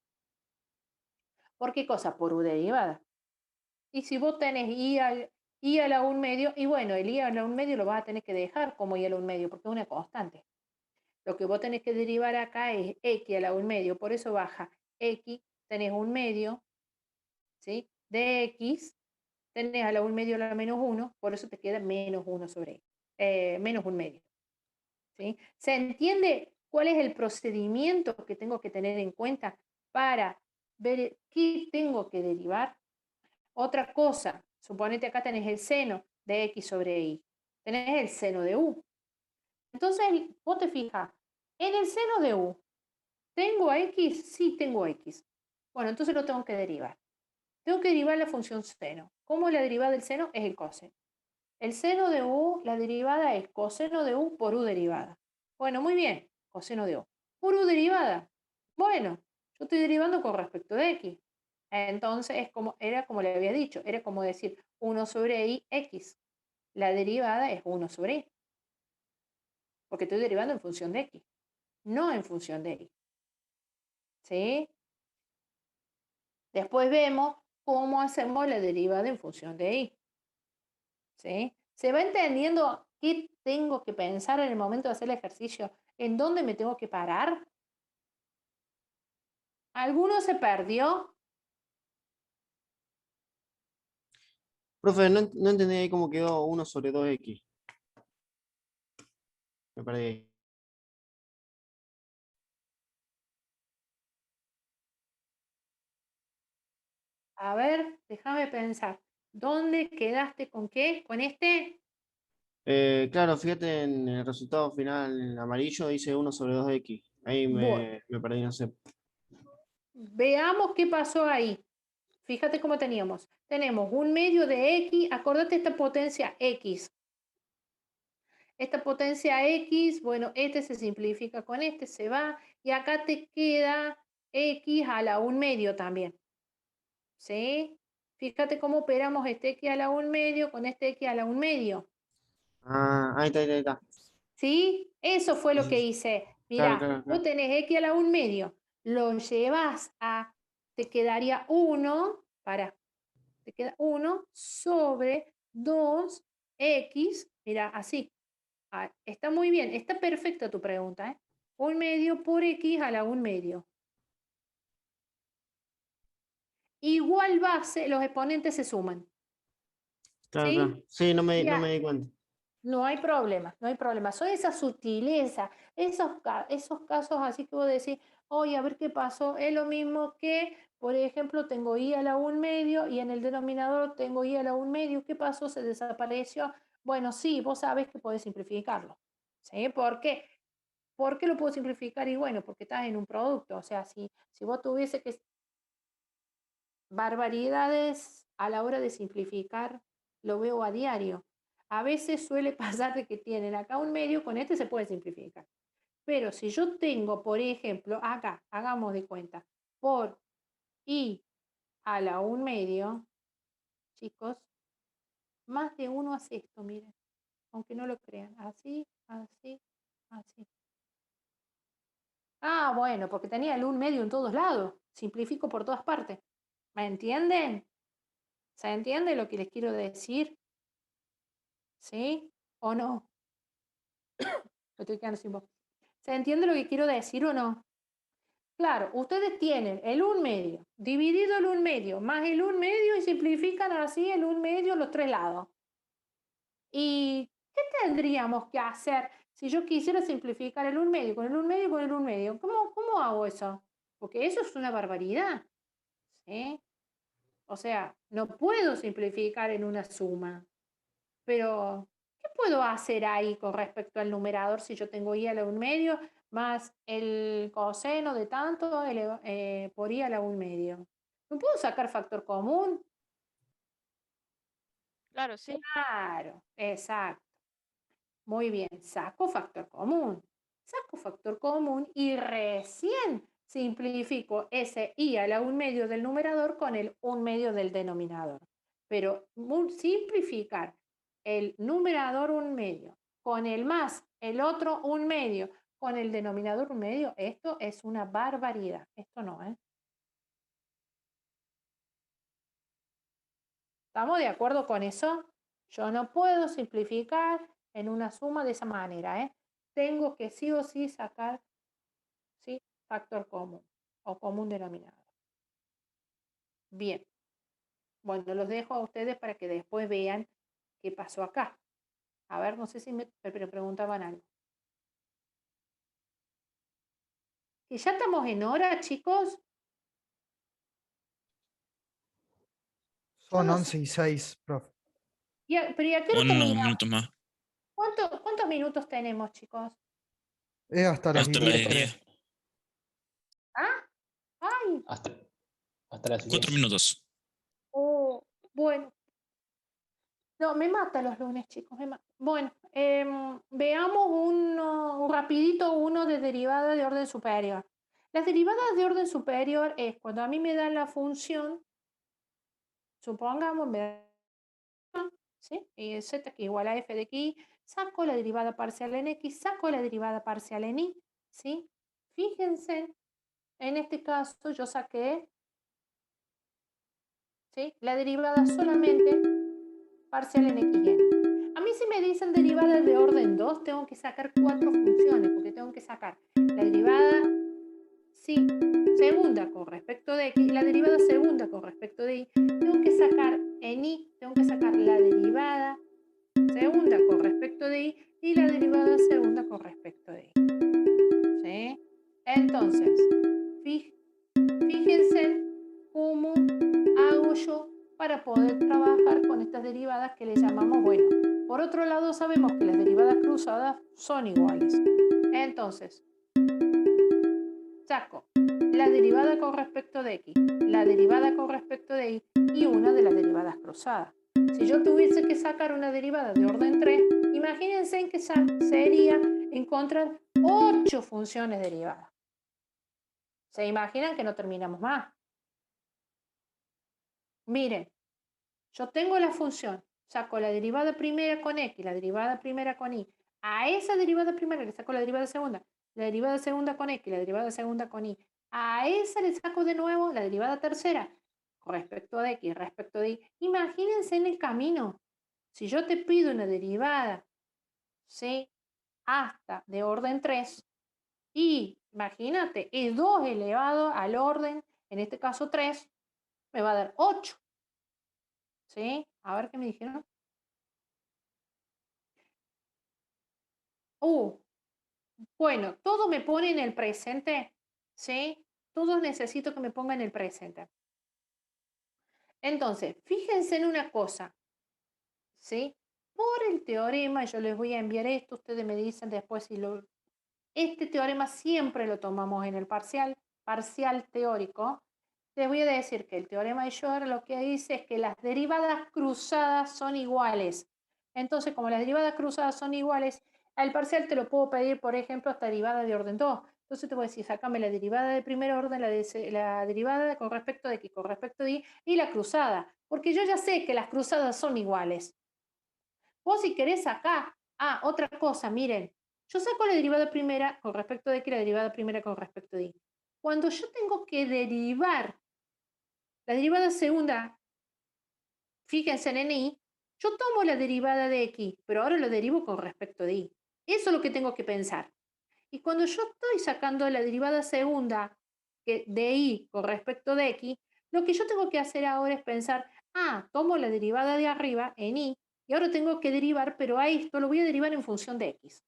¿Por qué cosa? Por U derivada. Y si vos tenés I a la 1 medio, y bueno, el I a la 1 medio lo vas a tener que dejar como I a la 1 medio, porque es una constante. Lo que vos tenés que derivar acá es X a la 1 medio, por eso baja X, tenés 1 medio, ¿sí? De X, tenés a la 1 medio a la menos 1, por eso te queda menos 1 sobre menos 1 medio. ¿Sí? ¿Se entiende cuál es el procedimiento que tengo que tener en cuenta para ver qué tengo que derivar? Otra cosa, suponete acá tenés el seno de X sobre Y, tenés el seno de U. Entonces, vos te fijas, en el seno de U, ¿tengo a X? Sí, tengo X. Bueno, entonces lo tengo que derivar. Tengo que derivar la función seno. ¿Cómo es la derivada del seno? Es el coseno. El seno de U, la derivada es coseno de U por U derivada. Bueno, muy bien, coseno de U. Por U derivada. Bueno, yo estoy derivando con respecto de X. Entonces, era como le había dicho, era como decir 1 sobre I, X. La derivada es 1 sobre I. Porque estoy derivando en función de X, no en función de Y. ¿Sí? Después vemos cómo hacemos la derivada en función de Y. ¿Sí? ¿Se va entendiendo qué tengo que pensar en el momento de hacer el ejercicio? ¿En dónde me tengo que parar? ¿Alguno se perdió? Profe, no entendí ahí cómo quedó 1 sobre 2x. Me perdí ahí. A ver, déjame pensar. ¿Dónde quedaste con qué? ¿Con este? Claro, fíjate en el resultado final en amarillo dice 1 sobre 2x. Ahí Bueno, me perdí, no sé. veamos qué pasó ahí. Fíjate cómo teníamos. Tenemos 1 medio de X. Acordate esta potencia X. Esta potencia X, bueno, este se simplifica con este, se va. Y acá te queda X a la 1 medio también. ¿Sí? Fíjate cómo operamos este X a la 1 medio con este X a la 1 medio. Ah, ahí está, ahí está. ¿Sí? Eso fue Sí, lo sí, que sí. hice. Claro, Mirá, claro, vos claro. tenés X a la 1 medio, lo llevas te quedaría 1, te queda 1 sobre 2x, mira, así. Ah, está muy bien, está perfecta tu pregunta, ¿eh? 1 medio por X a la 1 medio. Igual base, los exponentes se suman. Claro, ¿Sí? claro. Sí, no Ya, me di cuenta. no hay problema, no hay problema. Son esa sutileza, esos casos así que vos decís, oye, a ver qué pasó. Es lo mismo que, por ejemplo, tengo I a la 1 medio y en el denominador tengo I a la 1 medio. ¿Qué pasó? Se desapareció. Bueno, sí, vos sabés que podés simplificarlo. ¿Sí? ¿Por qué? ¿Por qué lo puedo simplificar? Y bueno, porque estás en un producto. O sea, si vos tuviese que barbaridades a la hora de simplificar, lo veo a diario. A veces suele pasar de que tienen acá un medio, con este se puede simplificar. Pero si yo tengo, por ejemplo, acá, hagamos de cuenta, por I a la 1 medio, chicos, más de uno hace esto, miren, aunque no lo crean, así, así, así. Ah, bueno, porque tenía el 1 medio en todos lados, simplifico por todas partes. ¿Me entienden? ¿Se entiende lo que les quiero decir? ¿Sí o no? Me estoy quedando sin voz. ¿Se entiende lo que quiero decir o no? Claro, ustedes tienen el 1 medio, dividido el 1 medio, más el 1 medio y simplifican así el 1 medio los tres lados. ¿Y qué tendríamos que hacer si yo quisiera simplificar el 1 medio con el 1 medio con el 1 medio? ¿Cómo hago eso? Porque eso es una barbaridad. ¿Sí? O sea, no puedo simplificar en una suma. Pero, ¿qué puedo hacer ahí con respecto al numerador si yo tengo I a la 1 medio más el coseno de tanto por I a la 1 medio? ¿No puedo sacar factor común? Claro, sí. Claro, exacto. Muy bien, saco factor común. Saco factor común y recién simplifico ese I a la 1 medio del numerador con el 1 medio del denominador. Pero simplificar el numerador 1 medio con el más el otro 1 medio con el denominador medio, esto es una barbaridad. Esto no, ¿eh? ¿Estamos de acuerdo con eso? Yo no puedo simplificar en una suma de esa manera, ¿eh? Tengo que sí o sí sacar, ¿sí?, factor común o común denominador. Bien. Bueno, los dejo a ustedes para que después vean qué pasó acá. A ver, no sé si me preguntaban algo. ¿Que ya estamos en hora, chicos? Son 11:06, profe. ¿Pero y a qué hora Unos terminamos? minutos más. ¿Cuántos minutos tenemos, chicos? Es hasta las Hasta las 10. 10. ¿Ah? ¡Ay! Hasta las 4 10. minutos. Oh, bueno. No, me mata los lunes, chicos. Bueno, veamos un rapidito uno de derivada de orden superior. Las derivadas de orden superior es cuando a mí me dan la función, supongamos, me dan, ¿sí? Z que igual a f de x, saco la derivada parcial en x, saco la derivada parcial en y, ¿sí? Fíjense, en este caso yo saqué, ¿sí?, la derivada solamente parcial en x y en y. A mí si me dicen derivada de orden 2, tengo que sacar 4 funciones, porque tengo que sacar la derivada segunda con respecto de x, la derivada segunda con respecto de y, tengo que sacar en y, tengo que sacar la derivada segunda con respecto de y la derivada segunda con respecto de y. ¿Sí? Entonces, fíjense cómo hago yo para poder trabajar con estas derivadas que le llamamos, bueno, por otro lado sabemos que las derivadas cruzadas son iguales. Entonces, saco la derivada con respecto de x, la derivada con respecto de y una de las derivadas cruzadas. Si yo tuviese que sacar una derivada de orden 3, imagínense que sería encontrar 8 funciones derivadas. ¿Se imaginan que no terminamos más? Miren, yo tengo la función, saco la derivada primera con x, la derivada primera con y. A esa derivada primera le saco la derivada segunda con x, la derivada segunda con y. A esa le saco de nuevo la derivada tercera con respecto de x, respecto de y. Imagínense en el camino, si yo te pido una derivada, ¿sí?, hasta de orden 3, y imagínate, es 2 elevado al orden, en este caso 3, me va a dar 8. ¿Sí? A ver qué me dijeron. Bueno, todo me pone en el presente, ¿sí? Todo necesito que me ponga en el presente. Entonces, fíjense en una cosa, ¿sí? Por el teorema, yo les voy a enviar esto, ustedes me dicen después si lo... Este teorema siempre lo tomamos en el parcial teórico. Les voy a decir que el teorema de Schur lo que dice es que las derivadas cruzadas son iguales. Entonces, como las derivadas cruzadas son iguales, al parcial te lo puedo pedir, por ejemplo, hasta derivada de orden 2. Entonces te voy a decir, sacame la derivada de primer orden, la derivada con respecto de x, con respecto de y la cruzada. Porque yo ya sé que las cruzadas son iguales. Vos si querés acá, otra cosa, miren, yo saco la derivada primera con respecto de x, la derivada primera con respecto de y. Cuando yo tengo que derivar la derivada segunda, fíjense en y, yo tomo la derivada de x, pero ahora lo derivo con respecto de y. Eso es lo que tengo que pensar. Y cuando yo estoy sacando la derivada segunda de y con respecto de x, lo que yo tengo que hacer ahora es pensar, tomo la derivada de arriba en y ahora tengo que derivar, pero a esto lo voy a derivar en función de x.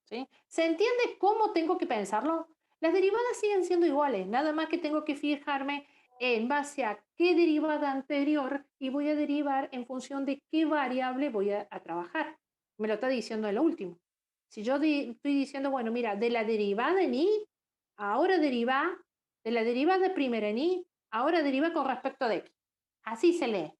¿Sí? ¿Se entiende cómo tengo que pensarlo? Las derivadas siguen siendo iguales, nada más que tengo que fijarme en base a qué derivada anterior y voy a derivar en función de qué variable voy a trabajar. Me lo está diciendo en lo último. Si yo estoy diciendo, bueno, mira, de la derivada en y, ahora deriva, de la derivada primera en y, ahora deriva con respecto de x. Así se lee.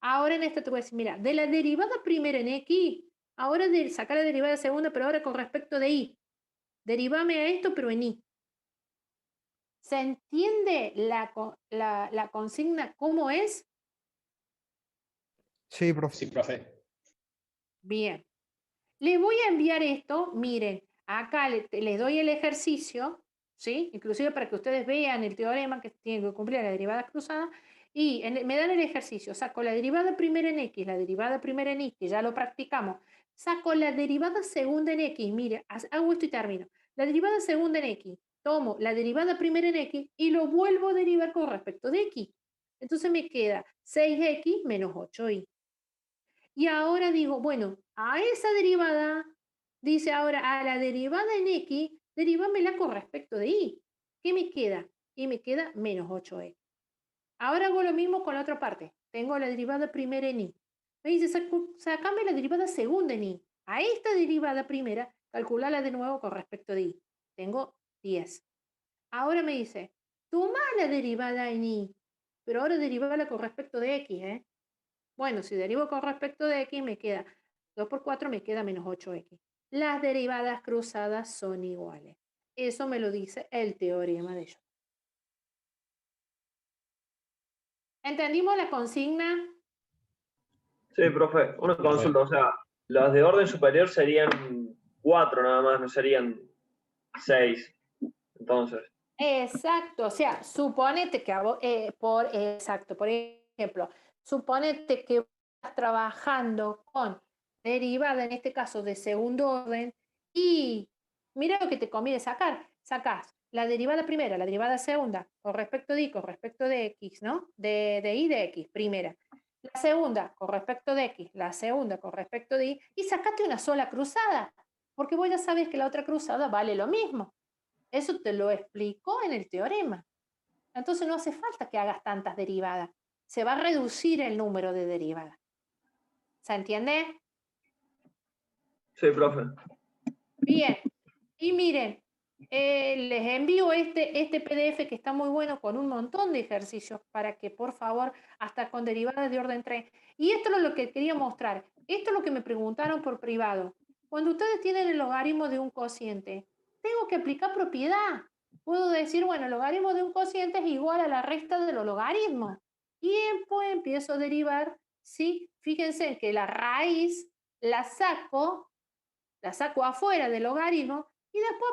Ahora en esta te voy a decir, mira, de la derivada primera en x, ahora de sacar la derivada segunda, pero ahora con respecto de y. Derivame a esto, pero en y. ¿Se entiende la consigna cómo es? Sí, profe. Sí, profe. Bien. Les voy a enviar esto, miren, acá les doy el ejercicio, ¿sí? Inclusive para que ustedes vean el teorema que tienen que cumplir la derivada cruzada, y me dan el ejercicio, saco la derivada primera en X, la derivada primera en Y, que ya lo practicamos, saco la derivada segunda en X, mire, hago esto y termino. La derivada segunda en X, tomo la derivada primera en X y lo vuelvo a derivar con respecto de X. Entonces me queda 6X menos 8Y. Y ahora digo, bueno, a esa derivada, dice ahora, a la derivada en X, derivámela con respecto de Y. ¿Qué me queda? Y me queda menos 8X. Ahora hago lo mismo con la otra parte. Tengo la derivada primera en Y. Me dice, sacame la derivada segunda en Y. A esta derivada primera, calculala de nuevo con respecto de Y. Tengo 10. Ahora me dice, toma la derivada en Y, pero ahora derivala con respecto de X, ¿eh? Bueno, si derivo con respecto de X, me queda 2 por 4, me queda menos 8X. Las derivadas cruzadas son iguales. Eso me lo dice el teorema de Yost. ¿Entendimos la consigna? Sí, profe, una consulta, o sea, las de orden superior serían 4 nada más, no serían 6. Entonces, Exacto, o sea, suponete que por ejemplo, suponete que vas trabajando con derivada, en este caso de segundo orden, y mira lo que te conviene sacar. Sacás la derivada primera, la derivada segunda, con respecto de y, con respecto de x, ¿no? De y de x, primera. La segunda con respecto de x, la segunda con respecto de y sacate una sola cruzada, porque vos ya sabés que la otra cruzada vale lo mismo. Eso te lo explicó en el teorema. Entonces no hace falta que hagas tantas derivadas. Se va a reducir el número de derivadas. ¿Se entiende? sí, profe. Bien. Y miren, les envío este PDF que está muy bueno con un montón de ejercicios para que, por favor, hasta con derivadas de orden 3. Y esto es lo que quería mostrar. Esto es lo que me preguntaron por privado. Cuando ustedes tienen el logaritmo de un cociente, tengo que aplicar propiedad. Puedo decir, bueno, el logaritmo de un cociente es igual a la resta de los logaritmos. Y después empiezo a derivar, ¿sí? Fíjense que la raíz la saco afuera del logaritmo y después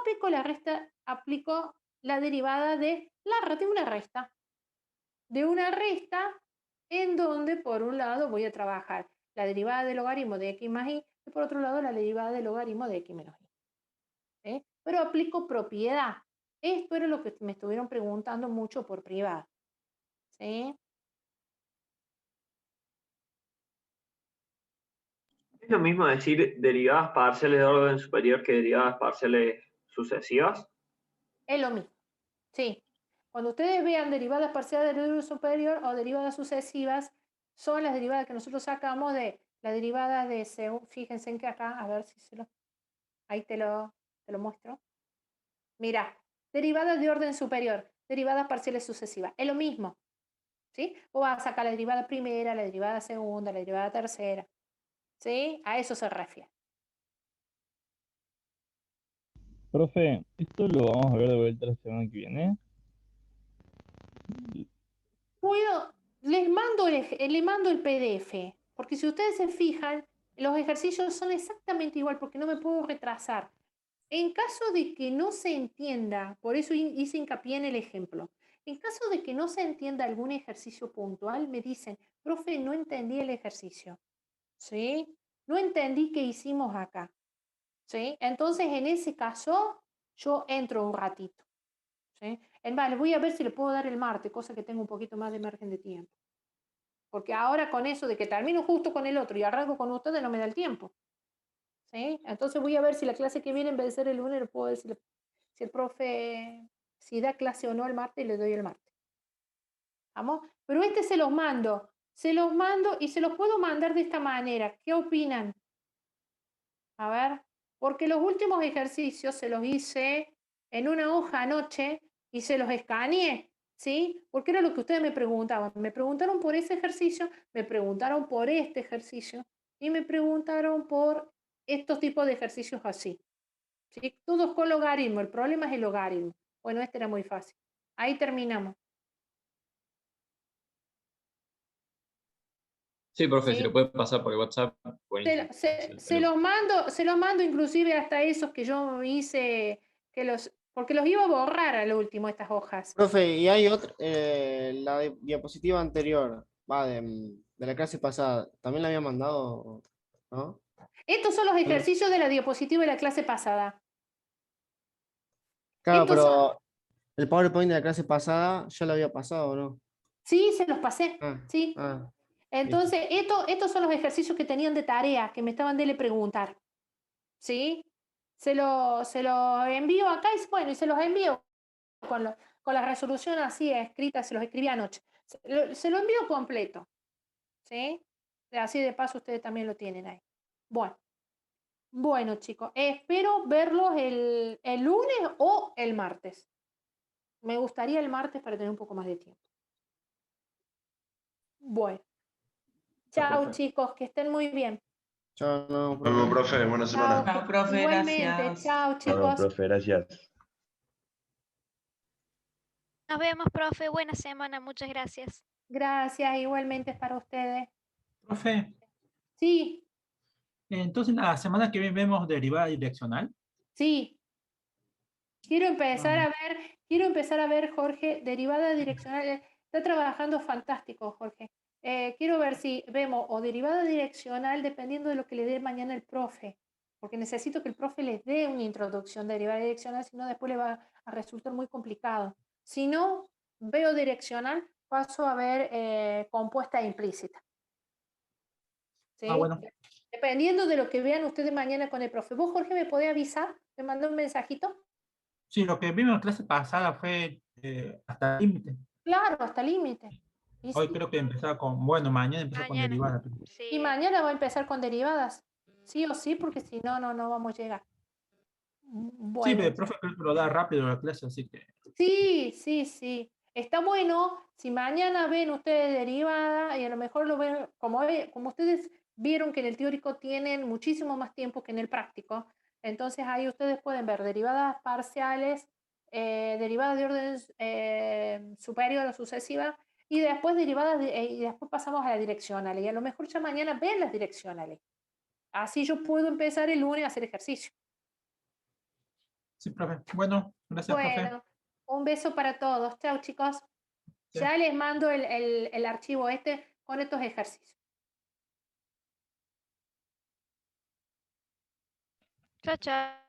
aplico la derivada de de una resta en donde por un lado voy a trabajar la derivada del logaritmo de x más y por otro lado la derivada del logaritmo de x menos y. Pero aplico propiedad. Esto era lo que me estuvieron preguntando mucho por privado. ¿Sí? ¿Es lo mismo decir derivadas parciales de orden superior que derivadas parciales sucesivas? Es lo mismo. Sí. Cuando ustedes vean derivadas parciales del orden superior o derivadas sucesivas, son las derivadas que nosotros sacamos de la derivada de fíjense en que acá, a ver si ahí te lo muestro. Mira, derivadas de orden superior, derivadas parciales sucesivas, es lo mismo. ¿Sí? O vas a sacar la derivada primera, la derivada segunda, la derivada tercera. ¿Sí? A eso se refiere. Profe, esto lo vamos a ver de vuelta la semana que viene. Les mando el PDF, porque si ustedes se fijan, los ejercicios son exactamente igual, porque no me puedo retrasar. En caso de que no se entienda, por eso hice hincapié en el ejemplo, en caso de que no se entienda algún ejercicio puntual, me dicen, profe, no entendí el ejercicio, ¿sí? No entendí qué hicimos acá, ¿sí? Entonces, en ese caso, yo entro un ratito, ¿sí? Vale, voy a ver si le puedo dar el martes, cosa que tengo un poquito más de margen de tiempo. Porque ahora con eso de que termino justo con el otro y arranco con ustedes no me da el tiempo. ¿Sí? Entonces voy a ver si la clase que viene, en vez de ser el lunes, le puedo decir si el profe, si da clase o no el martes, le doy el martes. ¿Vamos? Pero se los mando y se los puedo mandar de esta manera. ¿Qué opinan? A ver, porque los últimos ejercicios se los hice en una hoja anoche y se los escaneé, ¿sí? Porque era lo que ustedes me preguntaban. Me preguntaron por ese ejercicio, me preguntaron por este ejercicio y me preguntaron por estos tipos de ejercicios así. ¿Sí? Todos con logaritmo, el problema es el logaritmo. Bueno, este era muy fácil. Ahí terminamos. Sí, profe, ¿sí? si lo puede pasar por el WhatsApp, buenísimo. Se los mando inclusive hasta esos que yo hice, porque los iba a borrar al último estas hojas. Profe, y hay otra, diapositiva anterior, de la clase pasada, ¿también la había mandado, no? Estos son los ejercicios de la diapositiva de la clase pasada. Claro, Estos son- pero el PowerPoint de la clase pasada ya lo había pasado, ¿no? Sí, se los pasé, sí. listo. Entonces, estos son los ejercicios que tenían de tarea, que me estaban de preguntar. ¿Sí? Se lo envío acá y bueno, y se los envío con la resolución así escrita, se los escribí anoche. Se lo envío completo. ¿Sí? Así de paso ustedes también lo tienen ahí. Bueno, chicos, espero verlos el lunes o el martes. Me gustaría el martes para tener un poco más de tiempo. Bueno. Chao, chicos, que estén muy bien. Chao, no, Nos vemos, profe. Buena semana. Chao, profe, Igualmente, gracias. chao, chicos. profe, gracias. Nos vemos, profe. Buena semana. Muchas gracias. Gracias, igualmente para ustedes. Profe, Sí, entonces la semana que viene vemos derivada direccional. sí. Quiero empezar a ver, Jorge, derivada direccional. Está trabajando fantástico, Jorge. Quiero ver si vemos o derivada direccional dependiendo de lo que le dé mañana el profe, porque necesito que el profe les dé una introducción de derivada direccional, si no después le va a resultar muy complicado. Si no veo direccional, paso a ver compuesta e implícita. ¿Sí? Bueno. Dependiendo de lo que vean ustedes mañana con el profe. ¿Vos, Jorge, me podés avisar? ¿Me mandó un mensajito? Sí, lo que vimos en la clase pasada fue hasta el límite. Claro, hasta límite. Hoy creo que empezaba mañana empezó con derivadas. Y mañana va a empezar con derivadas. Sí o sí, porque si no, no vamos a llegar. Sí, pero el profe creo que lo da rápido la clase, así que... Sí. Está bueno si mañana ven ustedes derivada y a lo mejor lo ven, como ustedes vieron que en el teórico tienen muchísimo más tiempo que en el práctico, entonces ahí ustedes pueden ver derivadas parciales, derivadas de orden superior o sucesiva, y después y después pasamos a las direccionales. Y a lo mejor ya mañana ven las direccionales. Así yo puedo empezar el lunes a hacer ejercicio. Sí, profe. Bueno, gracias, profe. Bueno, un beso para todos. Chao, chicos. Ya les mando el archivo con estos ejercicios. Chao, chao.